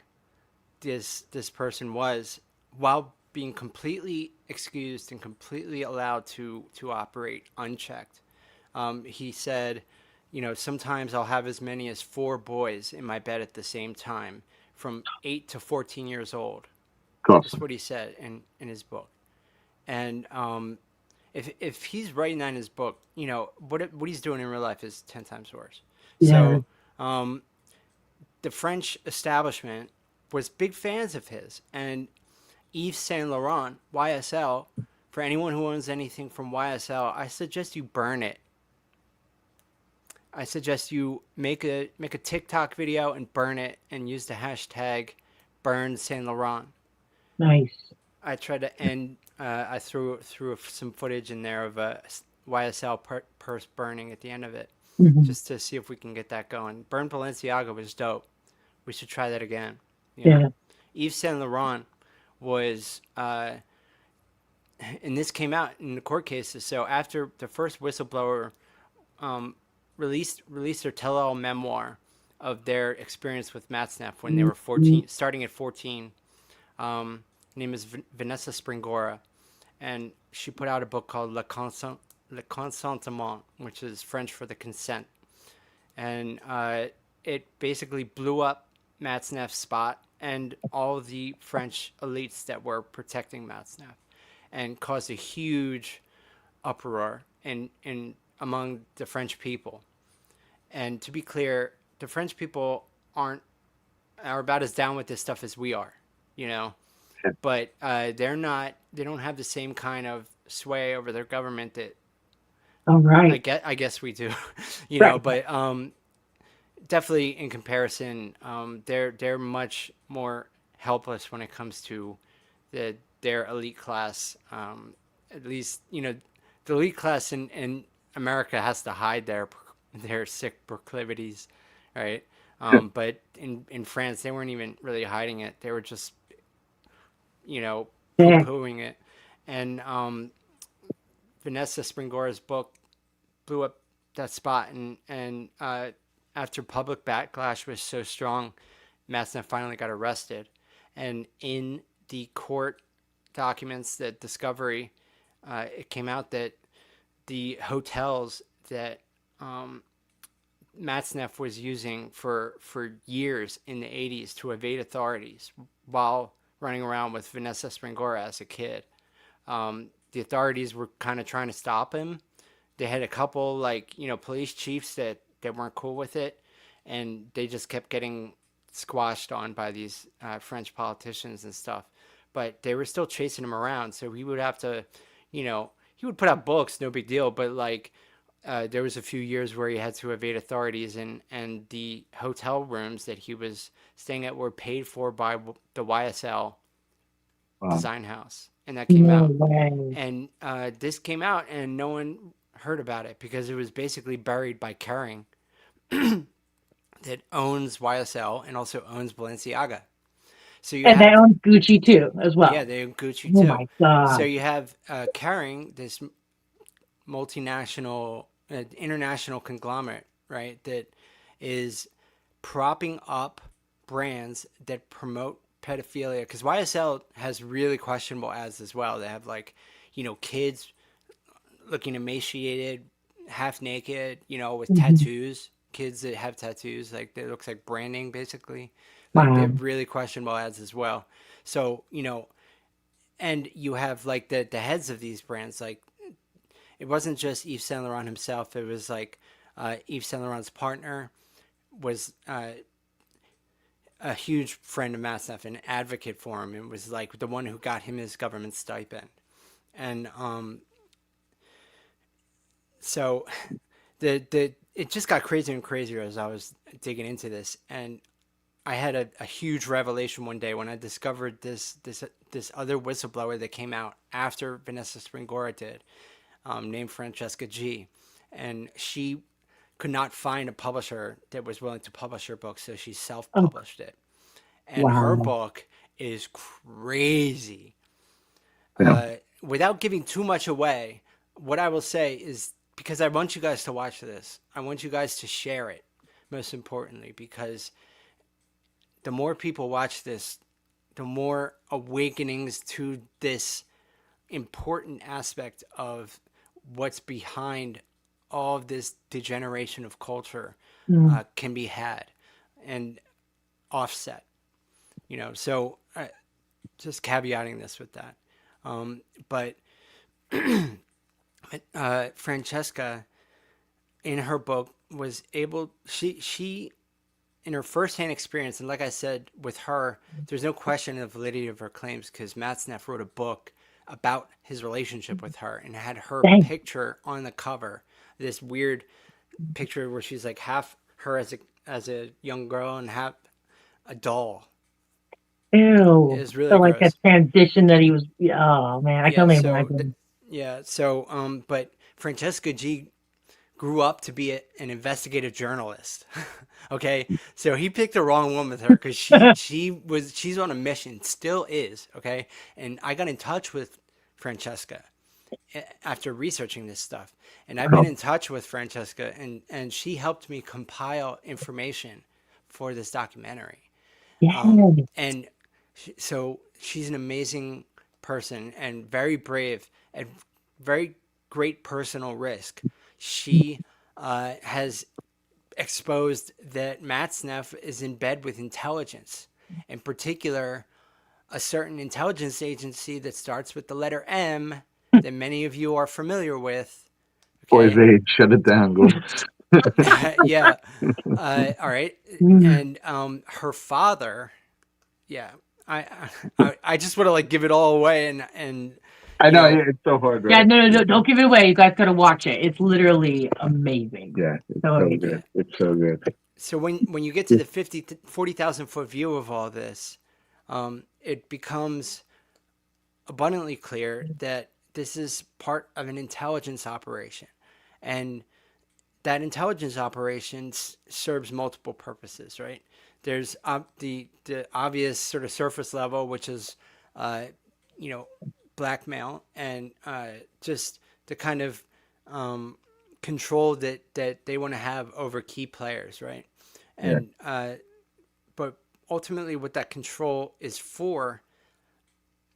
this person was, while being completely excused and completely allowed to operate unchecked. He said, sometimes I'll have as many as 4 boys in my bed at the same time, from 8 to 14 years old. That's what he said in his book. And if he's writing that in his book, what he's doing in real life is 10 times worse. Yeah. So the French establishment was big fans of his. And Yves Saint Laurent, YSL, for anyone who owns anything from YSL, I suggest you burn it. I suggest you make a TikTok video and burn it, and use the hashtag burn Saint Laurent. Nice. I tried to end. I threw some footage in there of a YSL purse burning at the end of it, just to see if we can get that going. Burn Balenciaga was dope. We should try that again. Yeah. Yves Saint Laurent was, and this came out in the court cases. So after the first whistleblower released their tell-all memoir of their experience with Matzneff when they were 14, starting at 14. Her name is Vanessa Springora, and she put out a book called Le Consentement, which is French for the consent. And it basically blew up Matzneff's spot and all the French elites that were protecting Matzneff, and caused a huge uproar in among the French people. And to be clear, the French people are about as down with this stuff as we are, but they don't have the same kind of sway over their government that I guess we do, Right. but definitely in comparison, they're much more helpless when it comes to their elite class. At least, the elite class in America has to hide their sick proclivities, right? But in France, they weren't even really hiding it. They were just, poo-pooing it. And Vanessa Springora's book blew up that spot. And after public backlash was so strong, Matzneff finally got arrested. And in the court documents, that discovery, it came out that the hotels that Matzneff was using for years in the 80s to evade authorities while running around with Vanessa Springora as a kid. The authorities were kind of trying to stop him. They had a couple police chiefs that weren't cool with it, and they just kept getting squashed on by these French politicians and stuff. But they were still chasing him around, so he would have to, he would put out books, no big deal, but there was a few years where he had to evade authorities, and the hotel rooms that he was staying at were paid for by the YSL design house. And that came out. And this came out, and no one heard about it because it was basically buried by Kering that owns YSL and also owns Balenciaga. So they own Gucci too, as well. Yeah, they own Gucci too. Oh my God. So you have Kering, this multinational, international conglomerate, right, that is propping up brands that promote pedophilia. Because YSL has really questionable ads as well. They have kids looking emaciated, half naked, with tattoos. Kids that have tattoos, it looks like branding basically. They have really questionable ads as well. So, and you have the heads of these brands, it wasn't just Yves Saint Laurent himself. It was Yves Saint Laurent's partner was a huge friend of Matzneff, an advocate for him, and was the one who got him his government stipend. And so it just got crazier and crazier as I was digging into this. And I had a huge revelation one day when I discovered this other whistleblower that came out after Vanessa Springora did, named Francesca G. And she could not find a publisher that was willing to publish her book, so she Oh, self-published it. And her wow. book is crazy. Yeah. Without giving too much away, what I will say is, because I want you guys to watch this, I want you guys to share it, most importantly, because the more people watch this, the more awakenings to this important aspect of what's behind all of this degeneration of culture can be had and offset. So just caveating this with that. But Francesca, in her book, was able, she in her firsthand experience, and like I said, with her, there's no question of the validity of her claims, because Matzneff wrote a book about his relationship with her and had her Dang. picture on the cover, this weird picture where she's like half her as a young girl and half a doll. Ew. It was really So like a gross. transition that he was, oh man, I can only imagine. But Francesca G grew up to be an investigative journalist. Okay, so he picked the wrong one with her, because she's on a mission, still is. Okay, and I got in touch with Francesca after researching this stuff, and I've been in touch with Francesca, and she helped me compile information for this documentary. Yes. And so she's an amazing person and very brave at very great personal risk. She has exposed that Matzneff is in bed with intelligence, in particular, a certain intelligence agency that starts with the letter M that many of you are familiar with. Boys, Okay. hey, shut it down, go. Yeah. All right. And her father, yeah. I just want to like give it all away, and I know, you know, it's so hard, Yeah, right? no, don't give it away. You guys gotta watch it. It's literally amazing. Yeah, it's So so amazing. good. It's so good. so when you get to the 40,000 foot view of all this, it becomes abundantly clear that this is part of an intelligence operation, and that intelligence operation serves multiple purposes, right? There's the obvious sort of surface level, which is, blackmail and just the kind of control that they want to have over key players, right? And but ultimately, what that control is for,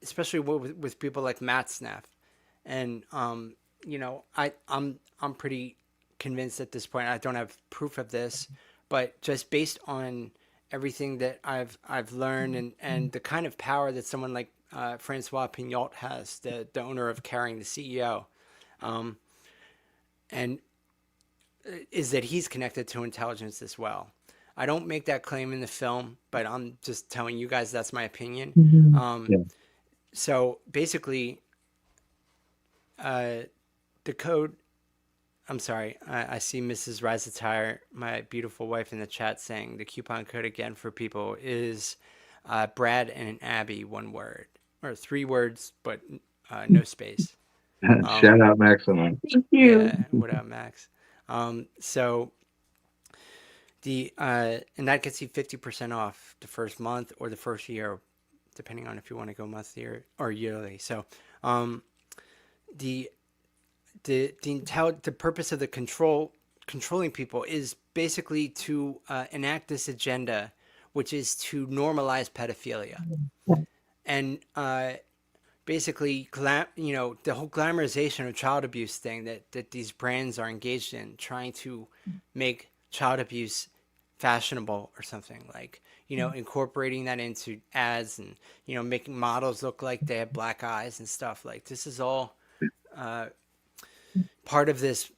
especially with people like Matzneff, and I'm pretty convinced at this point. I don't have proof of this, but just based on everything that I've learned and the kind of power that someone like Francois Pignot has, the owner of Caring, the CEO, and is that he's connected to intelligence as well. I don't make that claim in the film, but I'm just telling you guys that's my opinion. So basically, the code. I'm sorry. I see Mrs. Rise Attire, my beautiful wife, in the chat saying the coupon code again for people is Brad and an Abbey, one word, or 3 words, but no space. Shout out, Maximum. Thank you. Yeah, what up, Max? So and that gets you 50% off the first month or the first year, depending on if you want to go monthly or yearly. So the purpose of the controlling people is basically to enact this agenda, which is to normalize pedophilia, and basically, the whole glamorization of child abuse thing that these brands are engaged in, trying to make child abuse fashionable or something, like, incorporating that into ads and, making models look like they have black eyes and stuff. Like, this is all part of this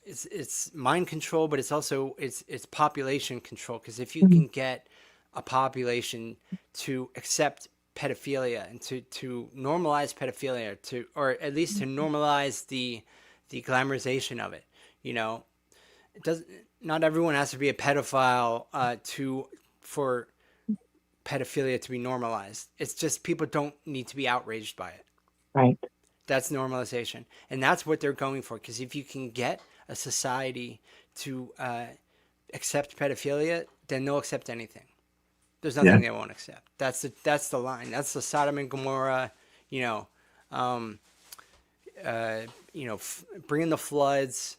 it's mind control, but it's also it's population control, because if you can get a population to accept pedophilia and to normalize pedophilia, or at least to normalize the glamorization of it, it doesn't, not everyone has to be a pedophile for pedophilia to be normalized. It's just people don't need to be outraged by it. Right. That's normalization. And that's what they're going for. Because if you can get a society to accept pedophilia, then they'll accept anything. There's nothing they won't accept. That's the line. That's the Sodom and Gomorrah, you know, bring in the floods.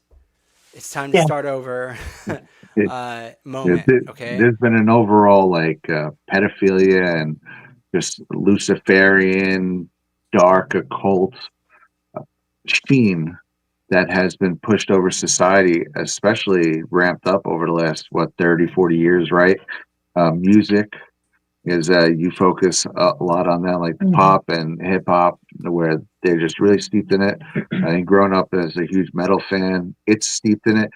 It's time to Yeah. start over. Moment. Okay. There's been an overall like pedophilia and just Luciferian dark occult sheen that has been pushed over society, especially ramped up over the last 30, 40 years, right? Music is you focus a lot on that, like pop and hip hop, where they're just really steeped in it. I think growing up as a huge metal fan, it's steeped in it.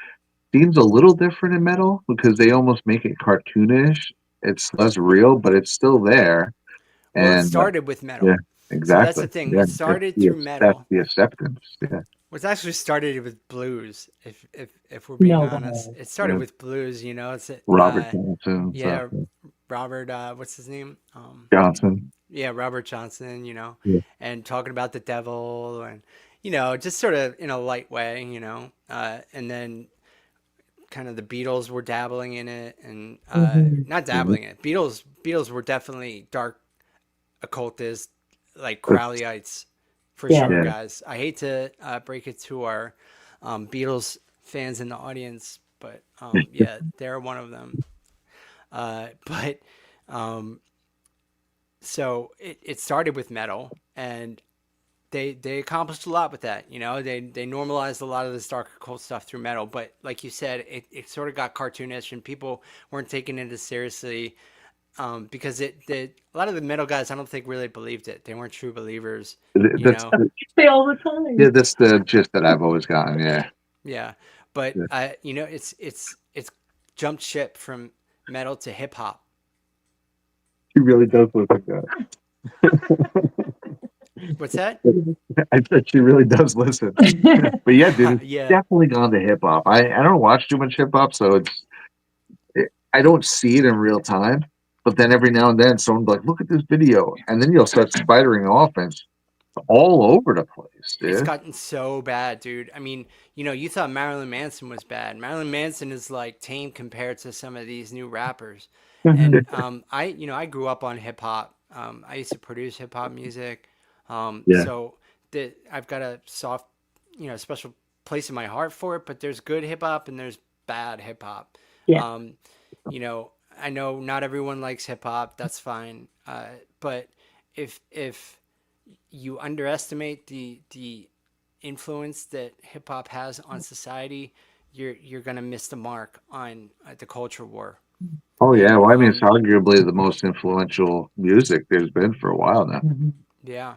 Seems a little different in metal because they almost make it cartoonish. It's less real, but it's still there. Well, it And started with metal. yeah, So that's exactly. the thing. Yeah, It started that's through metal. That's the acceptance. Yeah. What's actually started with blues, if we're being No honest. way. It started Yeah. with blues, you know. It's Robert Johnson. yeah, So, Robert, what's his name? Johnson. Yeah, Robert Johnson, you know, Yeah. and talking about the devil and, you know, just sort of in a light way, you know, and then kind of the Beatles were dabbling in it and not dabbling in it. Beatles were definitely dark occultists, like Crowleyites for Yeah. sure, Yeah. guys. I hate to break it to our Beatles fans in the audience, but yeah, they're one of them. But so it started with metal, and they accomplished a lot with that. You know, they normalized a lot of this dark occult stuff through metal. But like you said, it sort of got cartoonish, and people weren't taking it as seriously because a lot of the metal guys, I don't think really believed it. They weren't true believers. You That's know, Say all the time. yeah. That's the gist that I've always gotten. Yeah. yeah. But Yeah. you know, it's jumped ship from metal to hip hop. He really does look like that. What's that? I bet she really does listen. But yeah, dude, it's Yeah. definitely gone to hip hop. I don't watch too much hip hop, so I don't see it in real time. But then every now and then, someone's like, "Look at this video," and then you'll start spidering off, and it's all over the place, It's dude. gotten so bad, dude. I mean, you know, you thought Marilyn Manson was bad. Marilyn Manson is like tame compared to some of these new rappers. And I grew up on hip hop. I used to produce hip hop music. Yeah. So I've got a soft, special place in my heart for it. But there's good hip hop and there's bad hip hop. Yeah. I know not everyone likes hip hop. That's fine. But if you underestimate the influence that hip hop has on society, you're gonna miss the mark on the culture war. Oh yeah. And Well, I mean, it's arguably the most influential music there's been for a while now. yeah,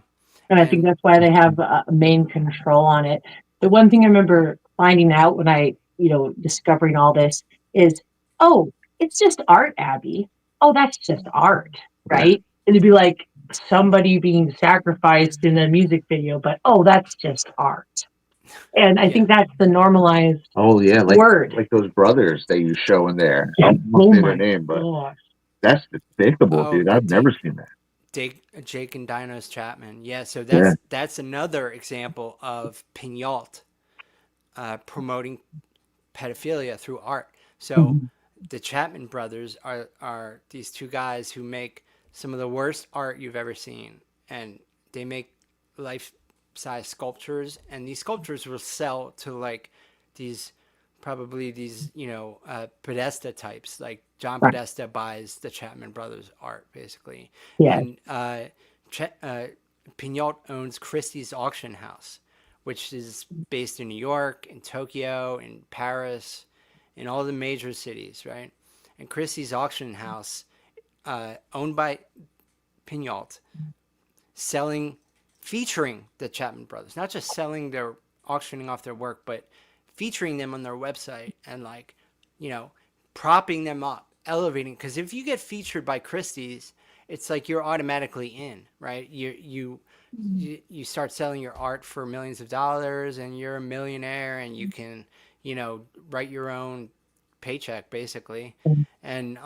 And I think that's why they have main control on it. The one thing I remember finding out when I, discovering all this is, oh, it's just art, Abby. Oh, that's just art, right? And it'd be like somebody being sacrificed in a music video, but oh, that's just art. And I think that's the normalized Oh yeah, word. like those brothers that you show in there. Yeah. I won't say my their name, but gosh. that's despicable, Oh, dude. I've never seen that. Jake and Dinos Chapman. Yeah, so Yeah. that's another example of Pignalt promoting pedophilia through art. So the Chapman brothers are these two guys who make some of the worst art you've ever seen, and they make life-size sculptures, and these sculptures will sell to like these Podesta types. Like John Podesta buys the Chapman brothers art basically. Yeah. And Pignalt owns Christie's auction house, which is based in New York, in Tokyo, in Paris, in all the major cities, right? And Christie's auction house, owned by Pignalt, featuring the Chapman brothers, not just selling their auctioning off their work, but featuring them on their website and propping them up, elevating. Because if you get featured by Christie's, it's like you're automatically in, right? You start selling your art for millions of dollars, and you're a millionaire, and you can write your own paycheck basically. And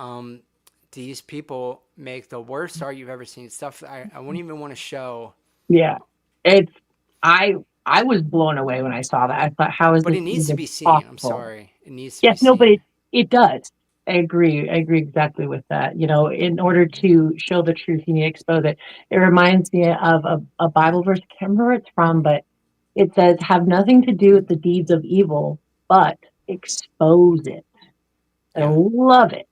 these people make the worst art you've ever seen. Stuff I wouldn't even want to show. Yeah. I was blown away when I saw that. I thought, how is But this it needs to even be seen. I'm possible? sorry. It needs to be Yes, no, but seen. it does. I agree. I agree exactly with that. You know, in order to show the truth, you need to expose it. It reminds me of a Bible verse. I can't remember where it's from, but it says, "Have nothing to do with the deeds of evil, but expose it." I Yeah. love it.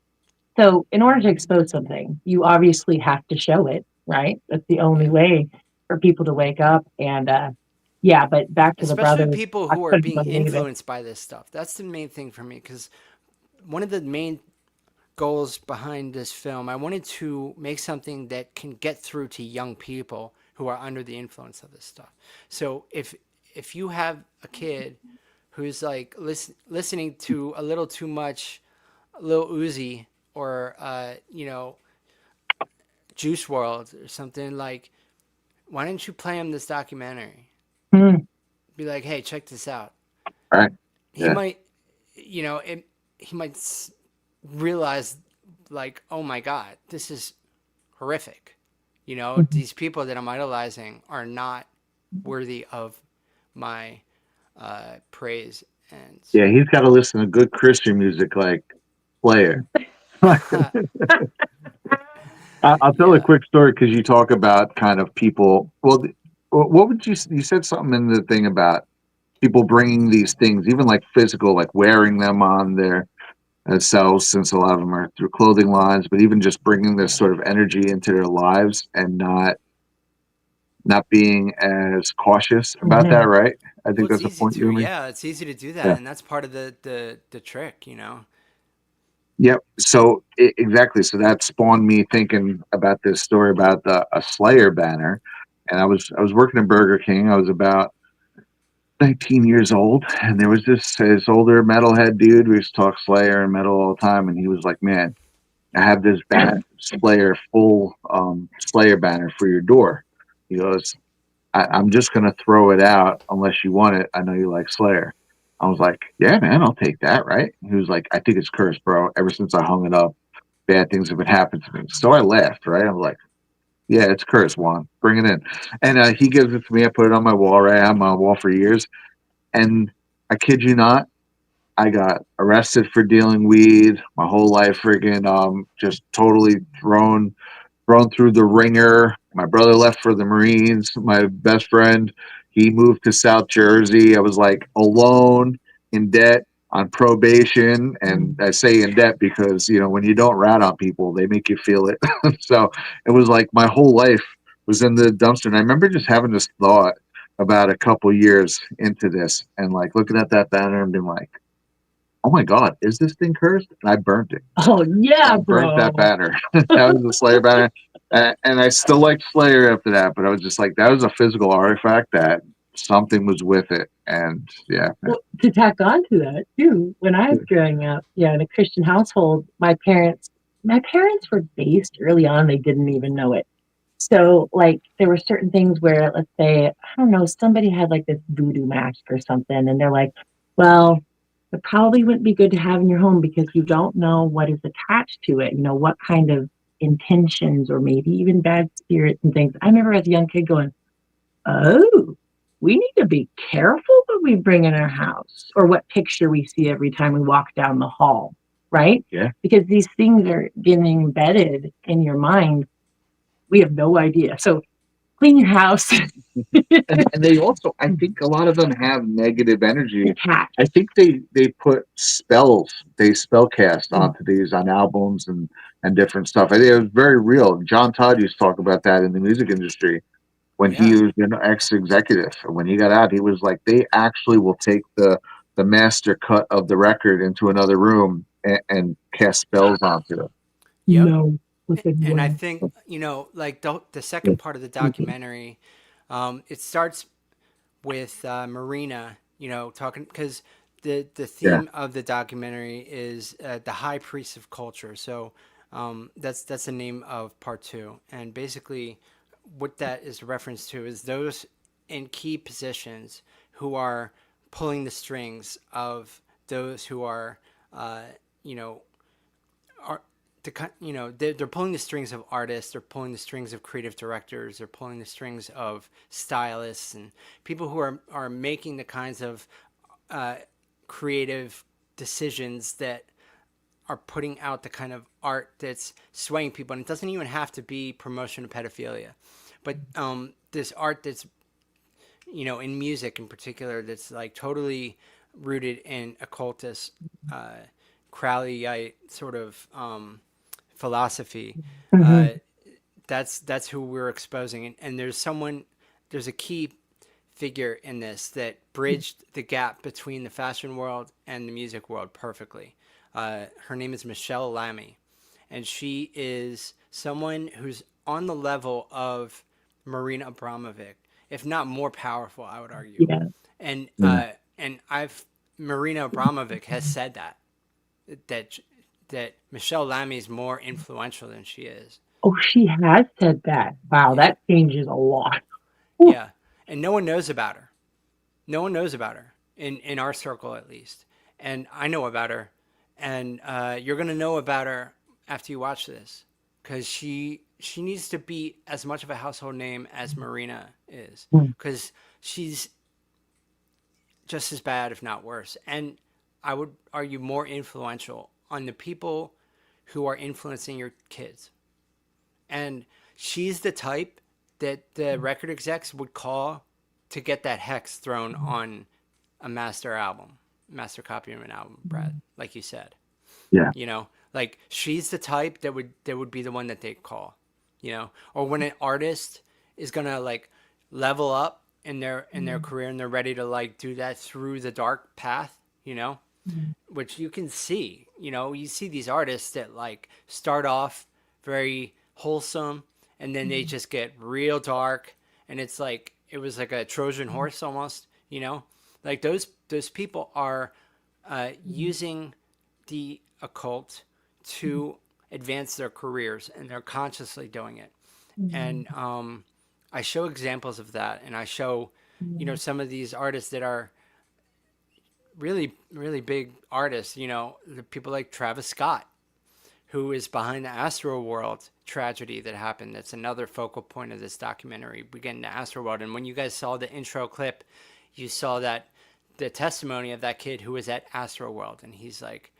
So, in order to expose something, you obviously have to show it, right? That's the only Yeah. way for people to wake up. And yeah, but back to the Especially brothers, people I who are couldn't being believe it. influenced by this stuff. That's the main thing for me, because one of the main goals behind this film, I wanted to make something that can get through to young people who are under the influence of this stuff. So if you have a kid who's like listening to a little too much Lil Uzi or Juice World or something, like, why don't you play him this documentary? Hmm. Be like, hey, check this out. Right. He Yeah. might, he might realize, like, oh my God, this is horrific. These people that I'm idolizing are not worthy of my praise. And Yeah. He's got to listen to good Christian music like Slayer. I'll tell a yeah, quick story because you talk about kind of people. Well, what would you said something in the thing about people bringing these things, even like physical, like wearing them on their selves, since a lot of them are through clothing lines, but even just bringing this sort of energy into their lives and not being as cautious about that, Mhm. right? I well, think it's that's a easy point to. you made. Yeah, it's easy to do that, Yeah. and that's part of the trick. Yep. So exactly. So that spawned me thinking about this story about a Slayer banner, and I was working at Burger King. I was about 19 years old, and there was this older metalhead dude. We used to talk Slayer and metal all the time, and he was like, "Man, I have this Slayer full Slayer banner for your door." He goes, I'm just gonna throw it out unless you want it. I know you like Slayer. I was like, yeah, man, I'll take that, right? He was like, I think it's cursed, bro. Ever since I hung it up, bad things have been happening to me. So I laughed, right? I'm like, yeah, it's cursed, Juan. Bring it in. And he gives it to me. I put it on my wall, right? I had my wall for years. And I kid you not, I got arrested for dealing weed. My whole life, friggin', just totally thrown through the ringer. My brother left for the Marines. My best friend, he moved to South Jersey. I was like alone, in debt, on probation. And I say in debt because, when you don't rat on people, they make you feel it. So it was like my whole life was in the dumpster. And I remember just having this thought about a couple years into this and like looking at that banner and being like, oh my God, is this thing cursed? And I burnt it. Oh I yeah, burnt that bro. banner. That was the Slayer banner. And I still like Slayer after that, but I was just like, that was a physical artifact that something was with it. And yeah, Well, to tack on to that too, when I was growing up, yeah, in a Christian household, my parents were based early on. They didn't even know it. So, like, there were certain things where, let's say, I don't know, somebody had like this voodoo mask or something, and they're like, well, it probably wouldn't be good to have in your home because you don't know what is attached to it, what kind of intentions or maybe even bad spirits and things. I remember as a young kid going, oh, we need to be careful what we bring in our house or what picture we see every time we walk down the hall, right? yeah. Because these things are getting embedded in your mind. We have no idea. So clean your house. And they also, I think a lot of them have negative energy. Attached. I think they put spells, they spell cast onto these on albums and different stuff. I think it was very real. John Todd used to talk about that in the music industry when he yeah, was an ex-executive. When he got out, he was like, they actually will take the master cut of the record into another room and cast spells onto it. yep. No flipping And I way. think like the second part of the documentary, it starts with Marina, talking, because the Yeah. theme of the documentary is the high priest of culture. So that's the name of part two, and basically what that is a reference to is those in key positions who are pulling the strings of those who are, you know, are they're pulling the strings of artists, they're pulling the strings of creative directors, they're pulling the strings of stylists and people who are making the kinds of creative decisions that are putting out the kind of art that's swaying people. And it doesn't even have to be promotion of pedophilia, but this art that's, in music in particular, that's like totally rooted in occultist, Crowleyite sort of philosophy. That's who we're exposing. And there's a key figure in this that bridged the gap between the fashion world and the music world perfectly. Her name is Michelle Lamy, and she is someone who's on the level of Marina Abramović, if not more powerful, I would argue. Yeah. And Marina Abramović has said that Michelle Lamy is more influential than she is. Oh, she has said that. Wow, that changes a lot. Yeah, and no one knows about her. No one knows about her in our circle, at least. And I know about her, and you're gonna know about her after you watch this, because she needs to be as much of a household name as Marina is, because she's just as bad, if not worse. And I would argue more influential on the people who are influencing your kids. And she's the type that the record execs would call to get that hex thrown on a master copy of an album, Brad, like you said. Yeah. Like she's the type that would be the one that they call, or when an artist is going to like level up in their career and they're ready to like do that through the dark path, which you can see. You see these artists that like start off very wholesome and then they just get real dark, and it's like it was like a Trojan horse almost, like those people are using the occult to advance their careers, and they're consciously doing it. And I show examples of that, and I show some of these artists that are really, really big artists, the people like Travis Scott, who is behind the Astroworld tragedy that happened. That's another focal point of this documentary. We get into Astroworld, and when you guys saw the intro clip, you saw that the testimony of that kid who was at Astroworld, and he's like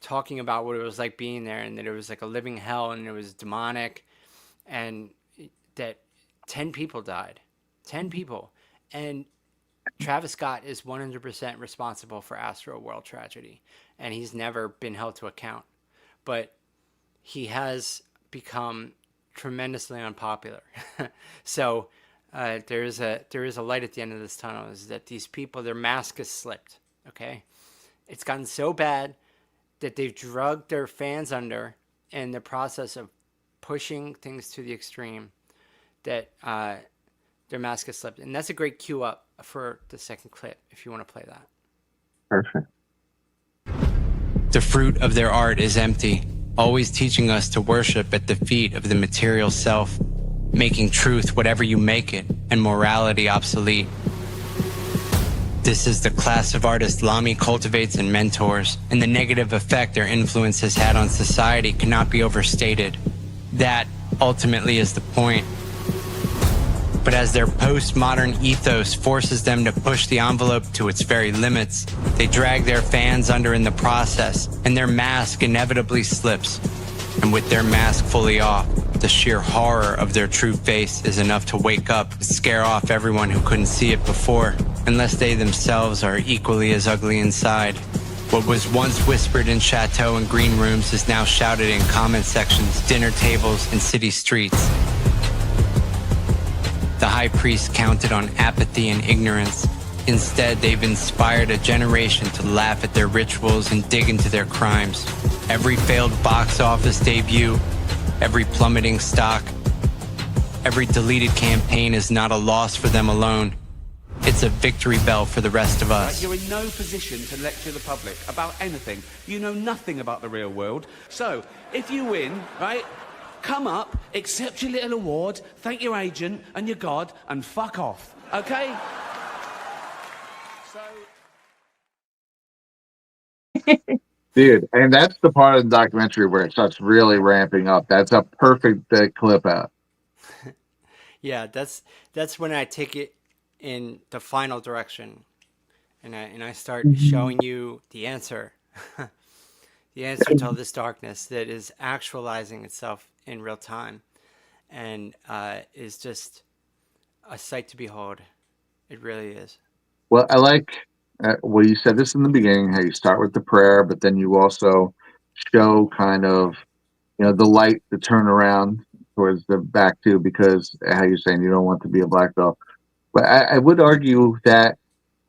talking about what it was like being there, and that it was like a living hell, and it was demonic, and that 10 people died. 10 people. And Travis Scott is 100% responsible for Astroworld tragedy, and he's never been held to account. But he has become tremendously unpopular. So there is a light at the end of this tunnel, is that these people, their mask has slipped, okay? It's gotten so bad that they've drugged their fans under in the process of pushing things to the extreme, that their mask has slipped. And that's a great cue up for the second clip, if you want to play that. Perfect. The fruit of their art is empty, always teaching us to worship at the feet of the material self, making truth whatever you make it, and morality obsolete. This is the class of artists Lamy cultivates and mentors, and the negative effect their influence has had on society cannot be overstated. That, ultimately, is the point. But as their postmodern ethos forces them to push the envelope to its very limits, they drag their fans under in the process, and their mask inevitably slips. And with their mask fully off, the sheer horror of their true face is enough to wake up and scare off everyone who couldn't see it before, unless they themselves are equally as ugly inside. What was once whispered in chateau and green rooms is now shouted in comment sections, dinner tables, and city streets. The high priest counted on apathy and ignorance. Instead, they've inspired a generation to laugh at their rituals and dig into their crimes. Every failed box office debut, every plummeting stock, every deleted campaign is not a loss for them alone. It's a victory bell for the rest of us. You're in no position to lecture the public about anything. You know nothing about the real world. So, if you win, right, come up, accept your little award, thank your agent and your God, and fuck off, okay? Dude, and that's the part of the documentary where it starts really ramping up. That's a perfect clip out. Yeah, that's when I take it in the final direction, and I start showing you the answer, the answer to all this darkness that is actualizing itself in real time, and is just a sight to behold. It really is. Well, I like well, you said this in the beginning, how you start with the prayer, but then you also show kind of, the light to turn around towards the back too, because how you're saying you don't want to be a black belt. But I would argue that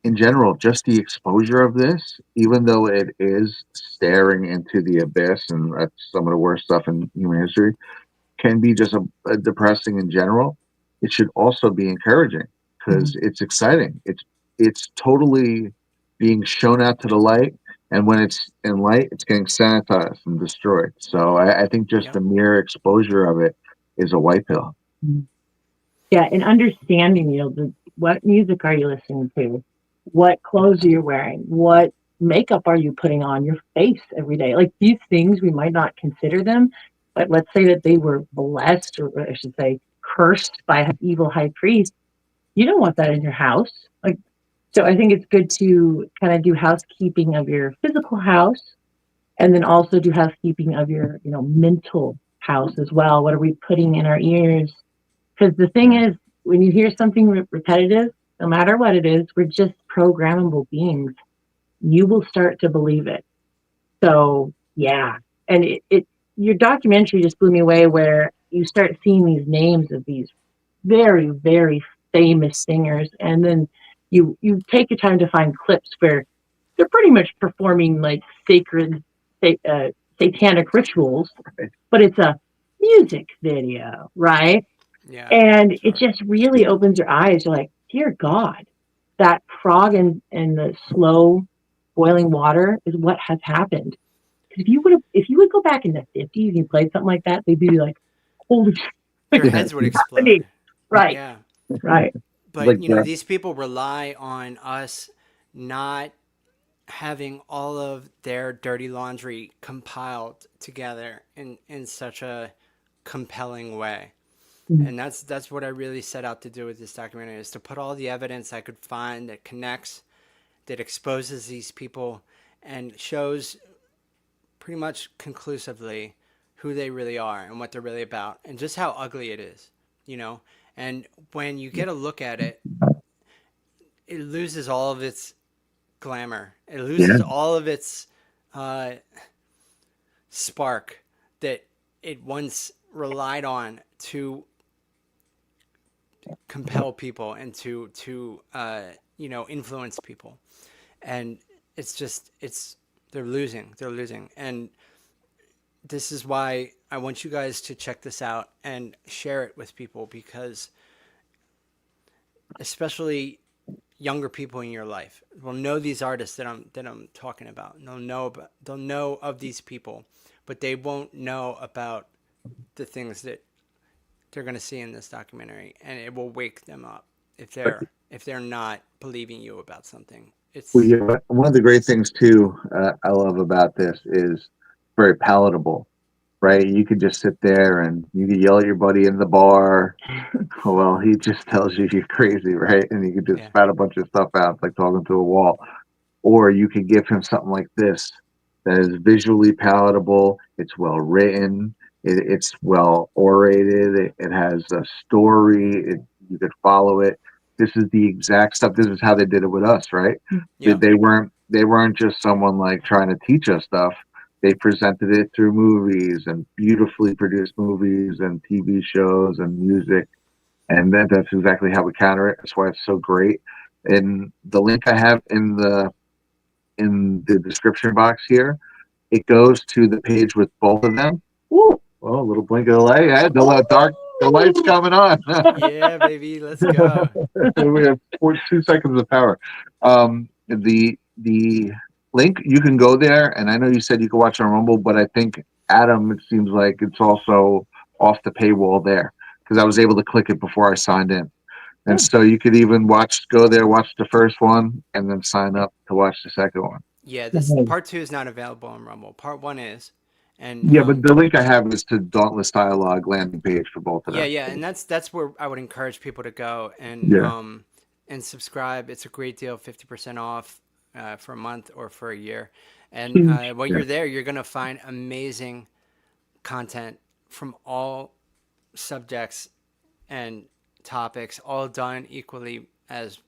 in general, just the exposure of this, even though it is staring into the abyss, and that's some of the worst stuff in human history, can be just a depressing in general. It should also be encouraging because it's exciting. It's totally being shown out to the light, and when it's in light, it's getting sanitized and destroyed. So I think just the mere exposure of it is a white pill. Yeah, and understanding, what music are you listening to? What clothes are you wearing? What makeup are you putting on your face every day? Like these things, we might not consider them, but let's say that they were blessed, or I should say, cursed by an evil high priest. You don't want that in your house. Like, so I think it's good to kind of do housekeeping of your physical house, and then also do housekeeping of your, mental house as well. What are we putting in our ears? Because the thing is, when you hear something repetitive, no matter what it is, we're just programmable beings. You will start to believe it. So yeah, and your documentary just blew me away, where you start seeing these names of these very, very famous singers, and then you take your time to find clips where they're pretty much performing like sacred, satanic rituals, but it's a music video, right? Yeah. And it just really opens your eyes. You're like, dear God, that frog in the slow boiling water is what has happened. Because if you would go back in the 50s and you played something like that, they'd be like, holy shit. Their heads would explode. Right. Yeah. Right. But Like these people rely on us not having all of their dirty laundry compiled together in such a compelling way. And that's what I really set out to do with this documentary, is to put all the evidence I could find that connects, that exposes these people, and shows pretty much conclusively who they really are and what they're really about, and just how ugly it is, And when you get a look at it, it loses all of its glamour. It loses all of its spark that it once relied on to compel people and to influence people. And they're losing. And this is why I want you guys to check this out and share it with people, because especially younger people in your life will know these artists that I'm talking about. They'll know of these people, but they won't know about the things that they're going to see in this documentary, and it will wake them up if they're not believing you about something. One of the great things too I love about this is very palatable, right? You could just sit there and you could yell at your buddy in the bar. Well, he just tells you you're crazy, right? And you could just spat a bunch of stuff out, like talking to a wall. Or you could give him something like this that is visually palatable. It's well written. It's well orated. It has a story. You could follow it. This is the exact stuff. This is how they did it with us, right? Yeah. They weren't just someone like trying to teach us stuff. They presented it through movies, and beautifully produced movies and TV shows and music. And that's exactly how we counter it. That's why it's so great. And the link I have in the description box here, it goes to the page with both of them. Woo! Oh, a little blink of the light. Yeah, the light's coming on. Yeah, baby, let's go. We have 2 seconds of power. The link, you can go there, and I know you said you could watch on Rumble, but I think, Adam, it seems like it's also off the paywall there, because I was able to click it before I signed in. And so you could even go there, watch the first one, and then sign up to watch the second one. Yeah, this part 2 is not available on Rumble. Part 1 is, and Yeah, but the link I have is to Dauntless Dialogue landing page for both of yeah, them. yeah, and that's where I would encourage people to go Yeah. and subscribe. It's a great deal, 50% off for a month or for a year. And while you're there, you're gonna find amazing content from all subjects and topics, all done equally as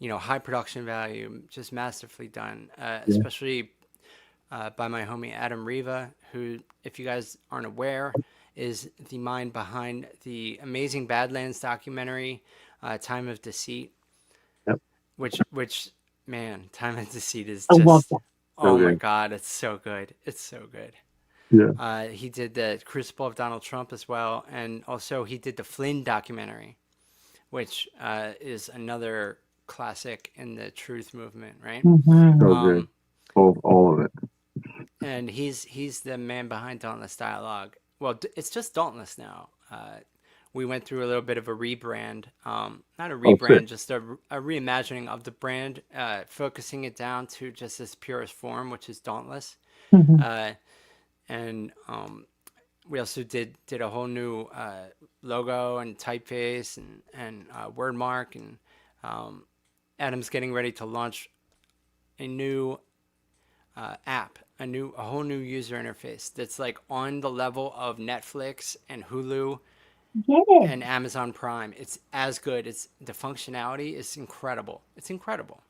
high production value, just masterfully done, especially by my homie Adam Riva, who, if you guys aren't aware, is the mind behind the amazing Badlands documentary, Time of Deceit. Yep. Which man, Time of Deceit is I love just, that. oh my good. God, it's so good. It's so good. Yeah. He did the Crucible of Donald Trump as well, and also he did the Flynn documentary, which is another classic in the truth movement, right? So good. All of it. And he's the man behind Dauntless Dialogue. Well, it's just Dauntless now. We went through a little bit of a rebrand, not a rebrand, just a reimagining of the brand, focusing it down to just its purest form, which is Dauntless. And we also did a whole new logo and typeface and word mark, and Adam's getting ready to launch a new app, a whole new user interface that's like on the level of Netflix and Hulu and Amazon Prime. It's as good. The functionality is incredible. It's incredible.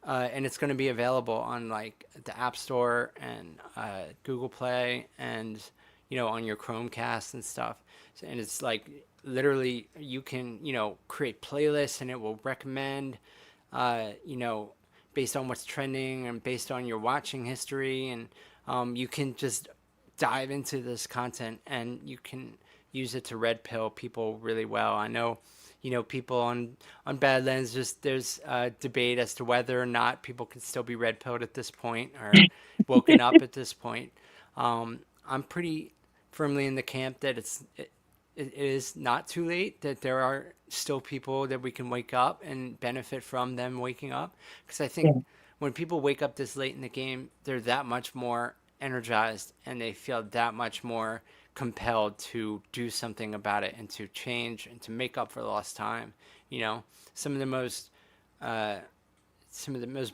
And it's going to be available on like the App Store and Google Play and on your Chromecast and stuff. And it's like literally you can create playlists and it will recommend based on what's trending and based on your watching history, and you can just dive into this content and you can use it to red pill people really well. I know people on Badlands, there's a debate as to whether or not people can still be red pilled at this point or woken up at this point. I'm pretty firmly in the camp that it is not too late, that there are still people that we can wake up and benefit from them waking up. Because I think when people wake up this late in the game, they're that much more energized and they feel that much more compelled to do something about it and to change and to make up for lost time. Some of the most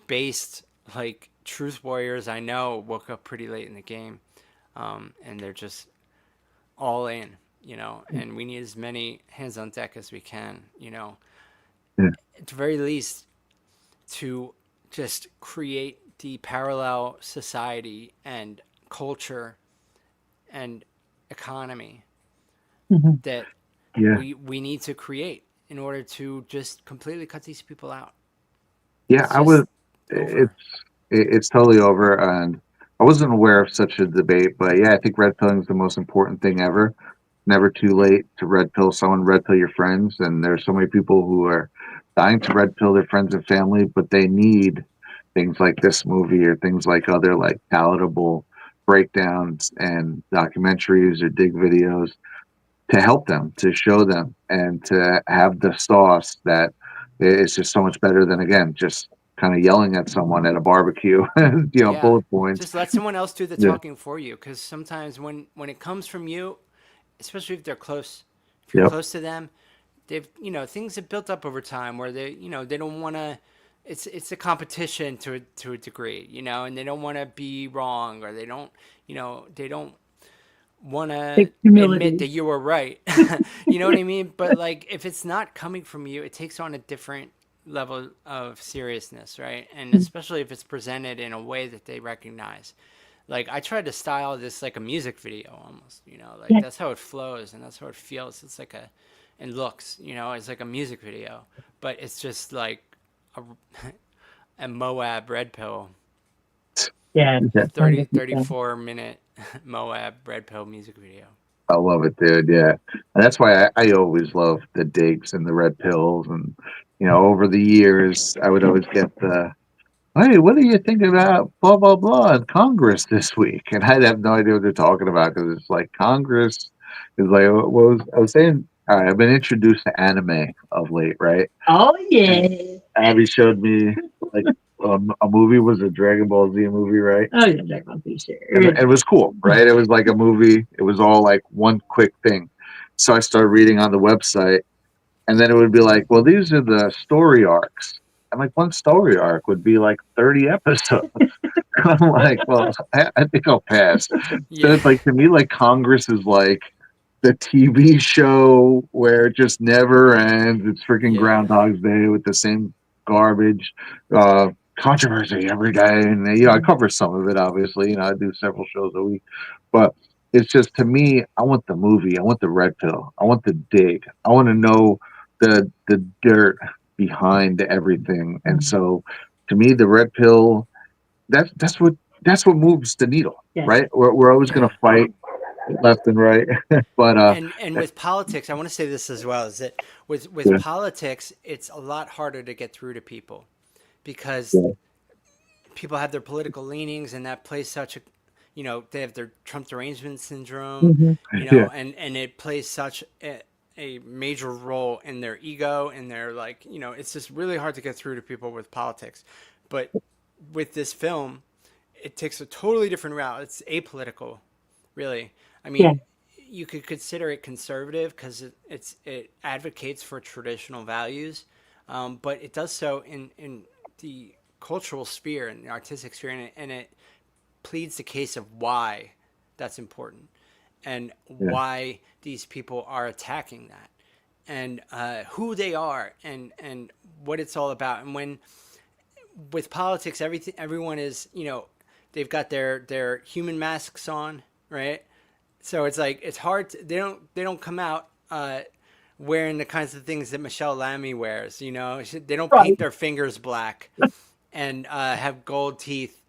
based like truth warriors I know woke up pretty late in the game, and they're just all in, and we need as many hands on deck as we can, at the very least, to just create the parallel society and culture and economy that we need to create in order to just completely cut these people out. Yeah, it's totally over, and I wasn't aware of such a debate, but yeah, I think red pilling is the most important thing ever. Never too late to red pill someone, red pill your friends, and there's so many people who are dying to red pill their friends and family, but they need things like this movie or things like other like palatable breakdowns and documentaries or dig videos to help them, to show them, and to have the sauce that is just so much better than, again, just kind of yelling at someone at a barbecue, bullet points. Just let someone else do the talking for you, because sometimes when it comes from you, especially if they're close, if you're close to them, they've things have built up over time where they they don't want to. It's a competition to a degree, and they don't want to be wrong, or they don't want to admit that you were right. You know what I mean? But like, if it's not coming from you, it takes on a different level of seriousness, right? And especially if it's presented in a way that they recognize. Like, I tried to style this like a music video almost, that's how it flows and that's how it feels. It's like and looks, it's like a music video, but it's just like a Moab red pill. 34 minute Moab red pill music video. I love it, dude. Yeah, and that's why I always love the digs and the red pills, and over the years I would always get the, hey, what do you think about blah blah blah in Congress this week? And I'd have no idea what they're talking about, because it's like Congress is like, I was saying. All right, I've been introduced to anime of late, right? Oh yeah. And Abby showed me like a movie was a Dragon Ball Z movie, right? Oh yeah, Jack on sure. And it was cool, right? It was like a movie. It was all like one quick thing. So I started reading on the website, and then it would be like, well, these are the story arcs. And like one story arc would be like 30 episodes. I'm like, well, I think I'll pass. So Yeah. it's like, to me, like Congress is like the TV show where it just never ends. It's freaking Yeah. Groundhog's Day with the same garbage, controversy every day. And, you know, I cover some of it, obviously. You know, I do several shows a week. But it's just, to me, I want the movie. I want the red pill. I want the dig. I want to know the dirt behind everything. And so, to me, the red pill, that's what moves the needle, Yes. right? We're always going to fight left and right, but And with politics, I want to say this as well, is that with Yeah. politics, it's a lot harder to get through to people because Yeah. people have their political leanings, and that plays such a, you know, they have their Trump derangement syndrome, you know, Yeah. and it plays such a major role in their ego and their, like, you know, it's just really hard to get through to people with politics. But with this film, it takes a totally different route. It's apolitical, really. I mean, Yeah. you could consider it conservative because it advocates for traditional values, but it does so in the cultural sphere and the artistic sphere, and it pleads the case of why that's important and why these people are attacking that, and who they are, and what it's all about. And when with politics, everyone is, you know, they've got their human masks on, right? So it's like it's hard. They don't come out wearing the kinds of things that Michelle Lamy wears. You know, they don't paint their fingers black and have gold teeth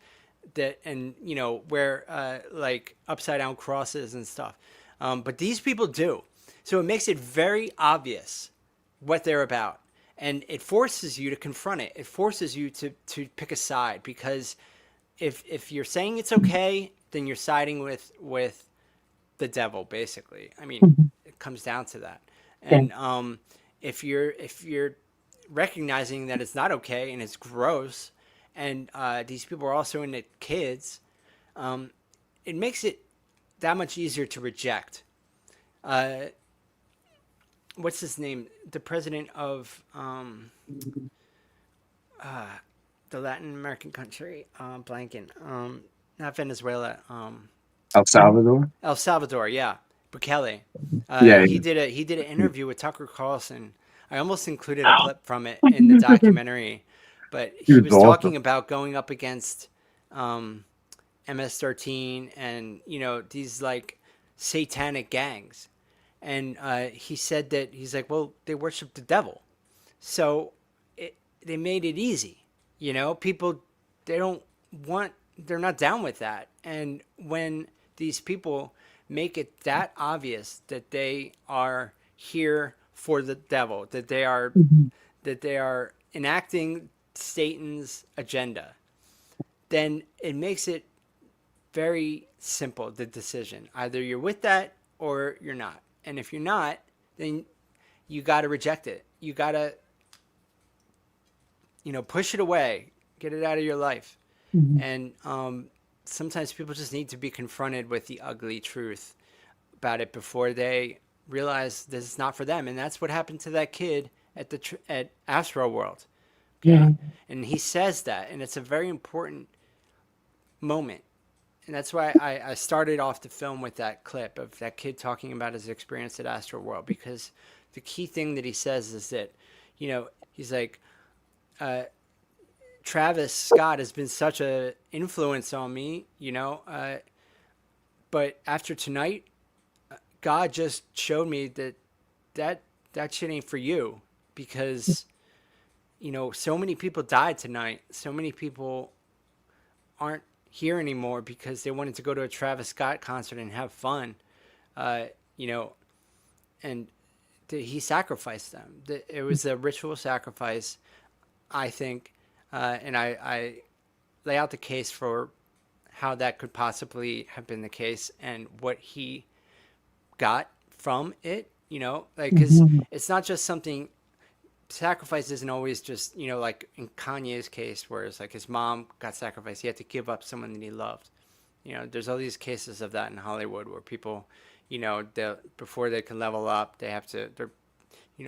that, and you know, wear like upside down crosses and stuff. But these people do. So it makes it very obvious what they're about, and it forces you to confront it. It forces you to pick a side, because if you're saying it's okay, then you're siding with the devil, basically. I mean, it comes down to that. And if you're recognizing that it's not okay and it's gross, and these people are also into kids, it makes it that much easier to reject. What's his name? The president of the Latin American country, blanking, not Venezuela, El Salvador. El Salvador, yeah, Bukele. Yeah. He did an interview with Tucker Carlson. I almost included a clip from it in the documentary, but he He was was awesome. talking about going up against MS-13 and, you know, these like satanic gangs, and he said that he's like, well, they worship the devil, so they made it easy, you know. People, they're not down with that, and when these people make it that obvious that they are here for the devil, that they are enacting Satan's agenda, then it makes it very simple, the decision. Either you're with that or you're not. And if you're not, then you got to reject it. You got to, you know, push it away, get it out of your life. And sometimes people just need to be confronted with the ugly truth about it before they realize this is not for them. And that's what happened to that kid at Astro World. Okay? Yeah. And he says that, and it's a very important moment. And that's why I started off the film with that clip of that kid talking about his experience at Astro World, because the key thing that he says is that, you know, he's like, Travis Scott has been such an influence on me, you know, but after tonight, God just showed me that shit ain't for you, because, you know, so many people died tonight. So many people aren't here anymore because they wanted to go to a Travis Scott concert and have fun, you know, and he sacrificed them. It was a ritual sacrifice, I think, and I lay out the case for how that could possibly have been the case and what he got from it, you know, like, because it's not just something sacrifice isn't always just, like in Kanye's case, where it's like his mom got sacrificed. He had to give up someone that he loved. There's all these cases of that in Hollywood where people, before they can level up,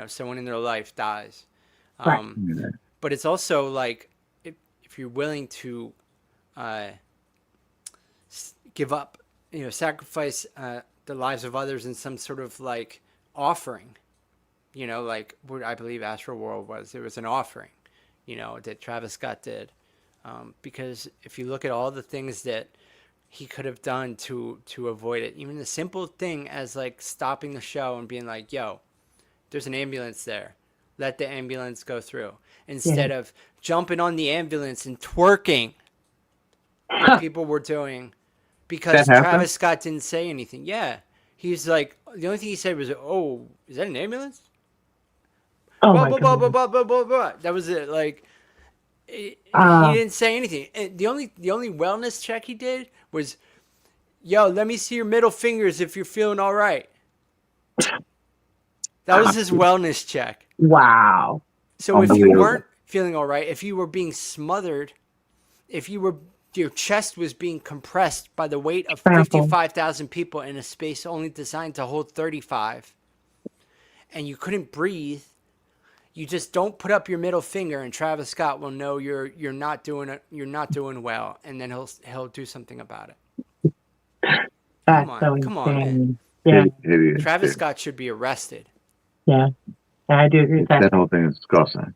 someone in their life dies. But it's also like, if you're willing to give up, sacrifice the lives of others in some sort of like offering, like what I believe Astro World was. It was an offering, that Travis Scott did. Because if you look at all the things that he could have done to avoid it, even the simple thing as like stopping the show and being like, yo, there's an ambulance there. Let the ambulance go through. Instead of jumping on the ambulance and twerking like people were doing because Travis Scott didn't say anything. Yeah. He's like, the only thing he said was, oh, is that an ambulance? Oh blah, my blah, God. blah, blah, blah, blah, blah. That was it. Like, he didn't say anything. And the only wellness check he did was, yo, let me see your middle fingers if you're feeling all right. That was his wellness check. Wow. So if you weren't feeling all right, if you were being smothered, if your chest was being compressed by the weight of 55,000 people in a space only designed to hold 35, and you couldn't breathe, you just don't put up your middle finger, and Travis Scott will know you're not doing it. You're not doing well, and then he'll do something about it. That's Come on, man. Yeah. Travis Scott should be arrested. Yeah, I do agree with that. That whole thing is disgusting.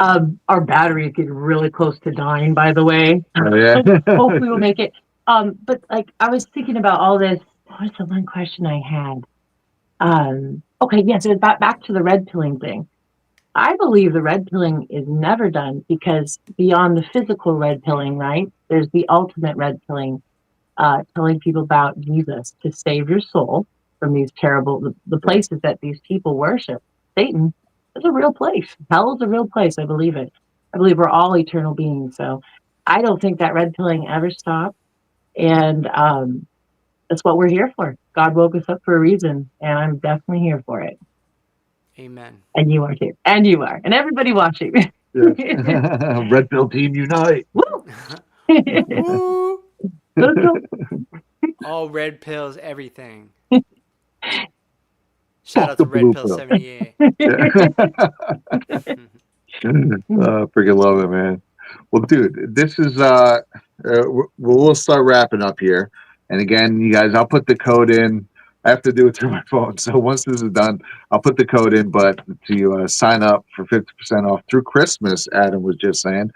Our battery is getting really close to dying, by the way. Oh, yeah. Hopefully we'll make it. But like I was thinking about all this. What was the one question I had? Okay, yes, it was back to the red pilling thing. I believe the red pilling is never done because beyond the physical red pilling, right? There's the ultimate red pilling, telling people about Jesus to save your soul from these terrible, the places that these people worship. Satan is a real place. Hell is a real place. I believe it. I believe we're all eternal beings. So I don't think that red pilling ever stopped. And that's what we're here for. God woke us up for a reason, and I'm definitely here for it. Amen. And you are too. And you are. And everybody watching. Red Pill Team Unite. Woo! Woo! Let's go. All red pills, everything. Shout out to Red Pill 78. Freaking love it, man. Well, dude, this is we'll start wrapping up here. And again, you guys, I'll put the code in. I have to do it through my phone. So once this is done, I'll put the code in. But to sign up for 50% off through Christmas, Adam was just saying,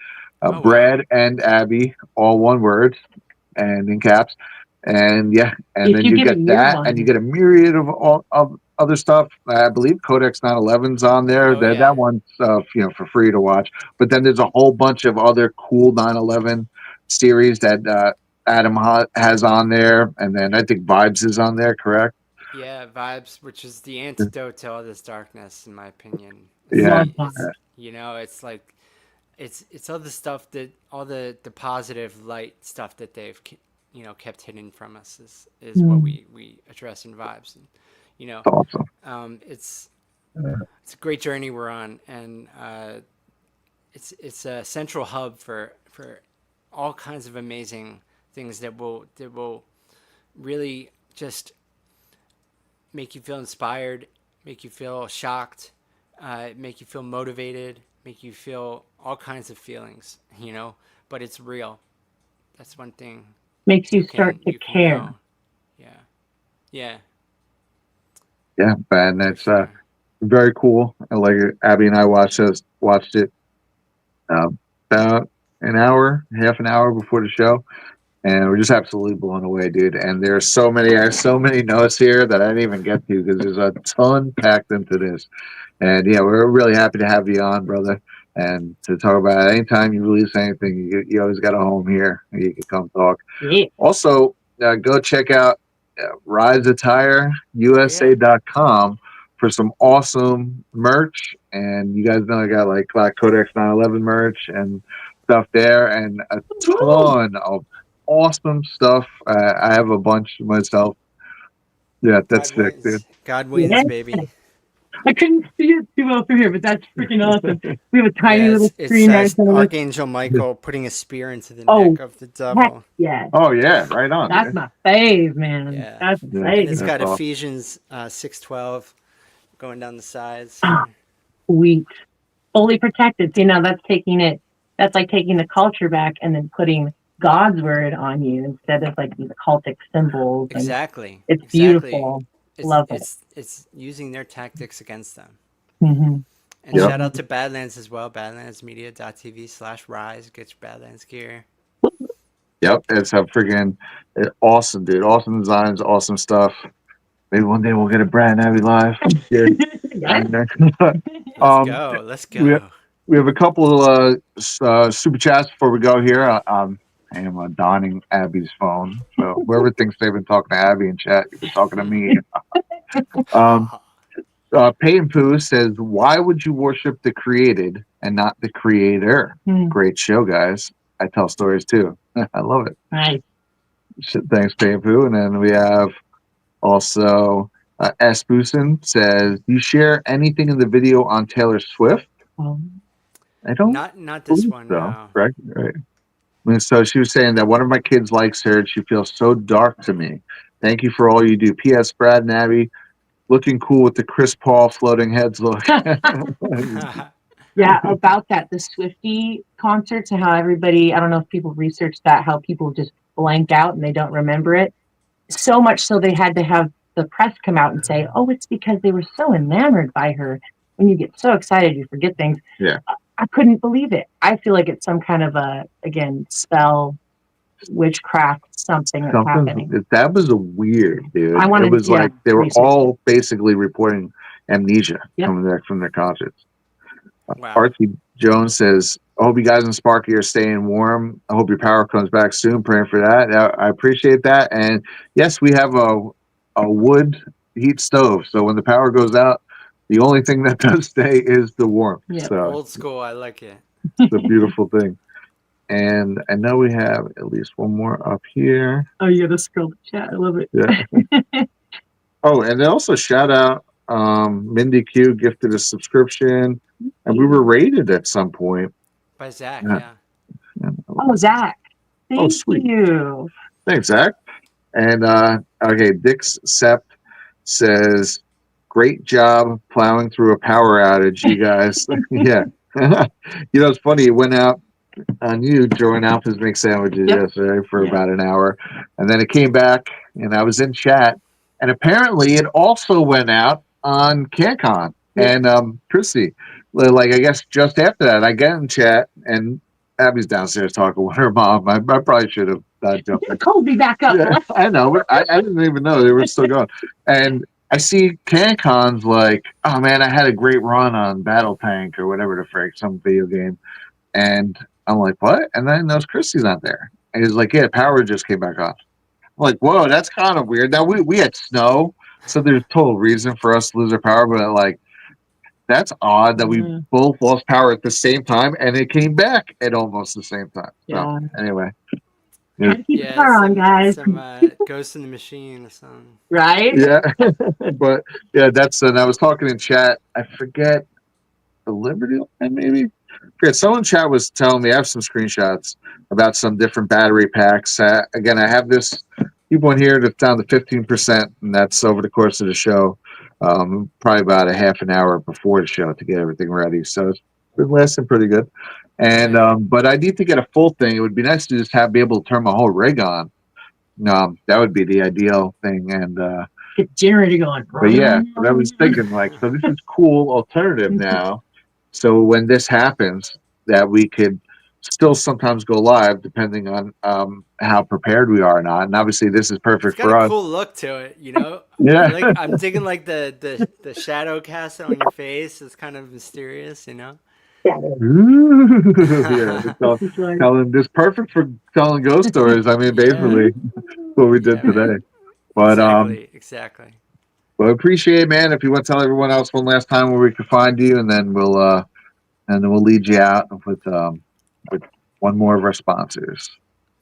Brad and Abby, all one word and in caps. And yeah, and then you get that, and you get a myriad of other stuff. I believe Codex 911's on there. That one's for free to watch. But then there's a whole bunch of other cool 911 series that Adam has on there, and then I think Vibes is on there. Correct? Yeah, Vibes, which is the antidote to all this darkness, in my opinion. Yeah, it's like it's all the stuff that all the positive light stuff that they've kept hidden from us is what we address in Vibes. And, awesome. It's a great journey we're on, and it's a central hub for all kinds of amazing things that will really just make you feel inspired, make you feel shocked, make you feel motivated, make you feel all kinds of feelings, but it's real. That's one thing. Makes you start to care. Yeah, and that's very cool. And like Abby and I watched it about half an hour before the show, and we're just absolutely blown away, dude. And I have so many notes here that I didn't even get to because there's a ton packed into this. And yeah, we're really happy to have you on, brother, and to talk about it. Anytime you release anything, you always got a home here. You can come talk. Yeah. Also, go check out Rise Attire USA.com for some awesome merch. And you guys know I got like Codex 911 merch and stuff there, and a ton of awesome stuff. I have a bunch myself. Yeah, that's sick, dude. God wins, baby. I couldn't see it too well from here, but that's freaking awesome. We have a tiny Yeah, little it's screen right in front of us. Archangel Michael putting a spear into the Oh, neck of the heck devil. yeah. Oh yeah, right on. That's Dude. my fave, man. Yeah. That's Yeah. my And it's fave. got That's awesome. Ephesians 6:12 going down the sides. Sweet. Fully protected. See, now that's like taking the culture back and then putting God's word on you instead of like these occultic symbols. And Exactly. it's Exactly. beautiful. Love it. It's using their tactics against them. Mm-hmm. And Yep. shout out to Badlands as well. Badlandsmedia.tv/rise. Get your Badlands gear. Yep, it's a freaking awesome, dude. Awesome designs, awesome stuff. Maybe one day we'll get a Brad and Abby live. Yeah. Yeah. Let's go. Let's go. We have a couple super chats before we go here. I am donning Abby's phone, so whoever thinks they've been talking to Abby in chat, you've been talking to me. Peyton Pooh says, "Why would you worship the created and not the creator?" Great show, guys. I tell stories too. I love it. Nice. Thanks, Peyton Pooh. And then we have also S. Boosin says, "Do you share anything in the video on Taylor Swift?" I don't. Not this one. So, No. right. I mean, so she was saying that one of my kids likes her and she feels so dark to me. Thank you for all you do. P.S. Brad and Abby, looking cool with the Chris Paul floating heads look. Yeah, about that, the Swiftie concerts and how everybody, I don't know if people researched that, how people just blank out and they don't remember it. So much so they had to have the press come out and say, oh, it's because they were so enamored by her. When you get so excited, you forget things. Yeah. I couldn't believe it. I feel like it's some kind of again, spell, witchcraft, something that's happening. That was a weird, dude. It was like they were all basically reporting amnesia from their concerts. Wow. Archie Jones says, "I hope you guys in Sparky are staying warm. I hope your power comes back soon. Praying for that. I appreciate that. And yes, we have a wood heat stove. So when the power goes out, the only thing that does stay is the warmth. Yeah. So Old school. I like it. it's a beautiful thing. And I know we have at least one more up here. Oh, you gotta scroll the chat. I love it. Yeah. Oh, and then also shout out Mindy Q gifted a subscription, and we were rated at some point by Zach. Yeah. Oh, Zach. Thank sweet. you. Thanks, Zach. And okay, Dix Sept says, "Great job plowing through a power outage, you guys." Yeah. You know, it's funny. It went out on you, Joe Alphas Make Sandwiches yesterday for about an hour, and then it came back, and I was in chat, and apparently it also went out on CanCon and Chrissy. Like I guess just after that, I get in chat, and Abby's downstairs talking with her mom. I probably should have jumped. You called me back up. Yeah, I know. I didn't even know they were still going. And I see CanCon's like, "Oh man, I had a great run on Battle Tank or whatever the frick, some video game." And I'm like, "What?" And then knows Christy's not there. And he's like, "Yeah, power just came back on." I'm like, "Whoa, that's kind of weird." Now we had snow, so there's total reason for us to lose our power, but like, that's odd that we both lost power at the same time, and it came back at almost the same time. Yeah. So anyway. Keep the power on, guys. Some Ghost in the Machine or something. Right? Yeah. But yeah, that's and I was talking in chat. I forget the Liberty Line, maybe. Okay, someone in chat was telling me I have some screenshots about some different battery packs. Again, I have this people in here that's down to 15%, and that's over the course of the show. Probably about a half an hour before the show to get everything ready. So it's been lasting pretty good. And but I need to get a full thing. It would be nice to just be able to turn my whole rig on. That would be the ideal thing. And get the generator going. But yeah, but I was thinking like, so this is cool alternative now. So when this happens, that we could still sometimes go live depending on how prepared we are or not. And obviously this is perfect It's got for a us. Cool look to it, you know. Yeah. I'm digging like the shadow cast on your face. It's kind of mysterious, you know. Ooh, yeah, telling this perfect for telling ghost stories. I mean, basically, what we did today. But exactly. Well, I appreciate it, man. If you want to tell everyone else one last time where we can find you, and then we'll lead you out with one more of our sponsors.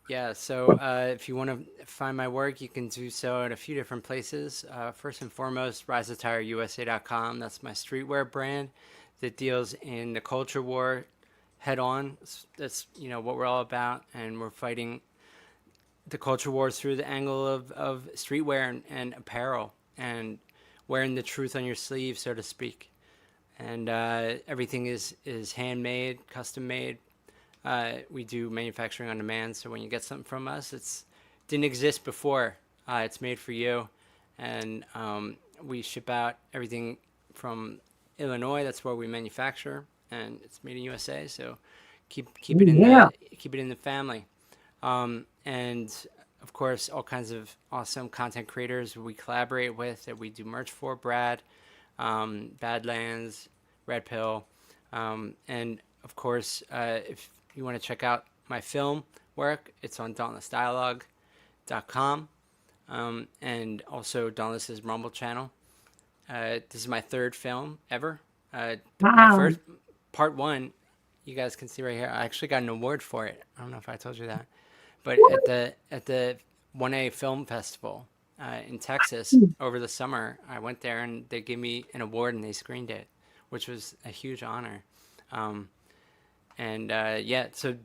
Yeah, so if you want to find my work, you can do so at a few different places. First and foremost, riseattireusa.com. That's my streetwear brand that deals in the culture war head on. That's what we're all about, and we're fighting the culture wars through the angle of streetwear and apparel and wearing the truth on your sleeve, so to speak. And everything is handmade, custom made. We do manufacturing on demand, so when you get something from us, it didn't exist before. It's made for you, and we ship out everything from Illinois. That's where we manufacture, and it's made in USA. So keep it in the family. And of course, all kinds of awesome content creators we collaborate with that we do merch for. Brad, Badlands, Red Pill, and of course, if you want to check out my film work, it's on dauntlessdialogue.com, and also Dauntless's Rumble channel. This is my third film ever. My first, part one, you guys can see right here. I actually got an award for it. I don't know if I told you that, but at the 1A Film Festival in Texas over the summer, I went there and they gave me an award and they screened it, which was a huge honor. So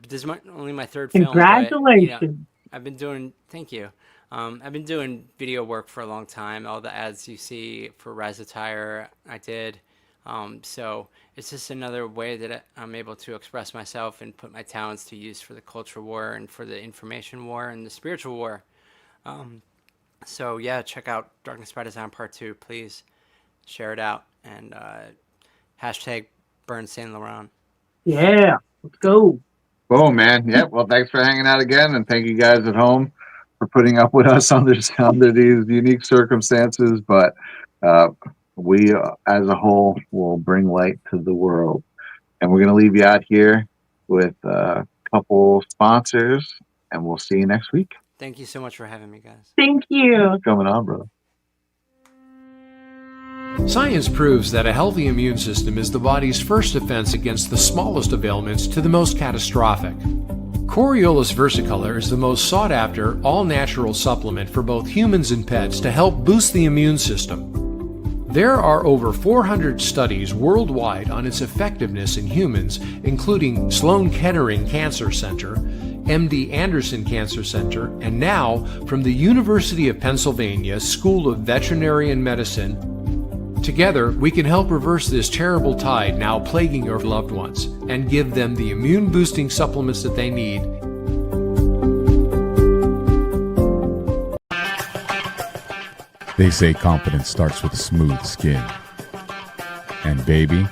this is only my third film. Congratulations. But, I've been doing, thank you. I've been doing video work for a long time. All the ads you see for Rise Attire, I did. So it's just another way that I'm able to express myself and put my talents to use for the culture war and for the information war and the spiritual war. So yeah, check out Darkness by Design Part 2, please. Share it out, and hashtag burn Saint Laurent. Yeah, let's go. Oh man, yeah. Well, thanks for hanging out again, and thank you guys at home for putting up with us under these unique circumstances. But we, as a whole, will bring light to the world. And we're going to leave you out here with a couple sponsors, and we'll see you next week. Thank you so much for having me, guys. Thank you. Thanks for coming on, brother. Science proves that a healthy immune system is the body's first defense against the smallest of ailments to the most catastrophic. Coriolis versicolor is the most sought-after, all-natural supplement for both humans and pets to help boost the immune system. There are over 400 studies worldwide on its effectiveness in humans, including Sloan Kettering Cancer Center, MD Anderson Cancer Center, and now from the University of Pennsylvania School of Veterinary Medicine. Together, we can help reverse this terrible tide now plaguing your loved ones and give them the immune-boosting supplements that they need. They say confidence starts with a smooth skin. And baby,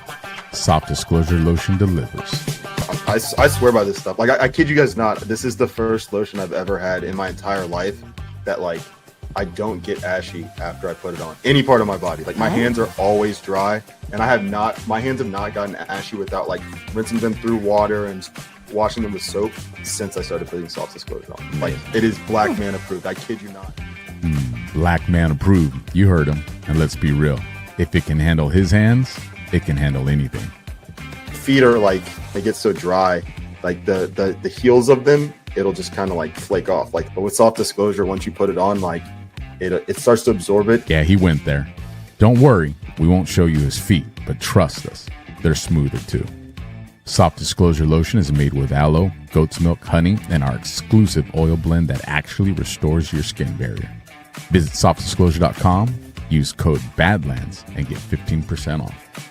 Soft Disclosure Lotion delivers. I swear by this stuff. Like, I kid you guys not. This is the first lotion I've ever had in my entire life that, like, I don't get ashy after I put it on any part of my body. Like, my hands are always dry, and my hands have not gotten ashy without, like, rinsing them through water and washing them with soap since I started putting Soft Disclosure on. Like, it is Black Man approved. I kid you not. Black Man approved. You heard him. And let's be real. If it can handle his hands, it can handle anything. Feet are like, they get so dry, like the heels of them, it'll just kind of like flake off. Like, but with Soft Disclosure, once you put it on, like it starts to absorb it. Yeah, he went there. Don't worry, we won't show you his feet, but trust us, they're smoother too. Soft Disclosure Lotion is made with aloe, goat's milk, honey, and our exclusive oil blend that actually restores your skin barrier. Visit softdisclosure.com, use code BADLANDS, and get 15% off.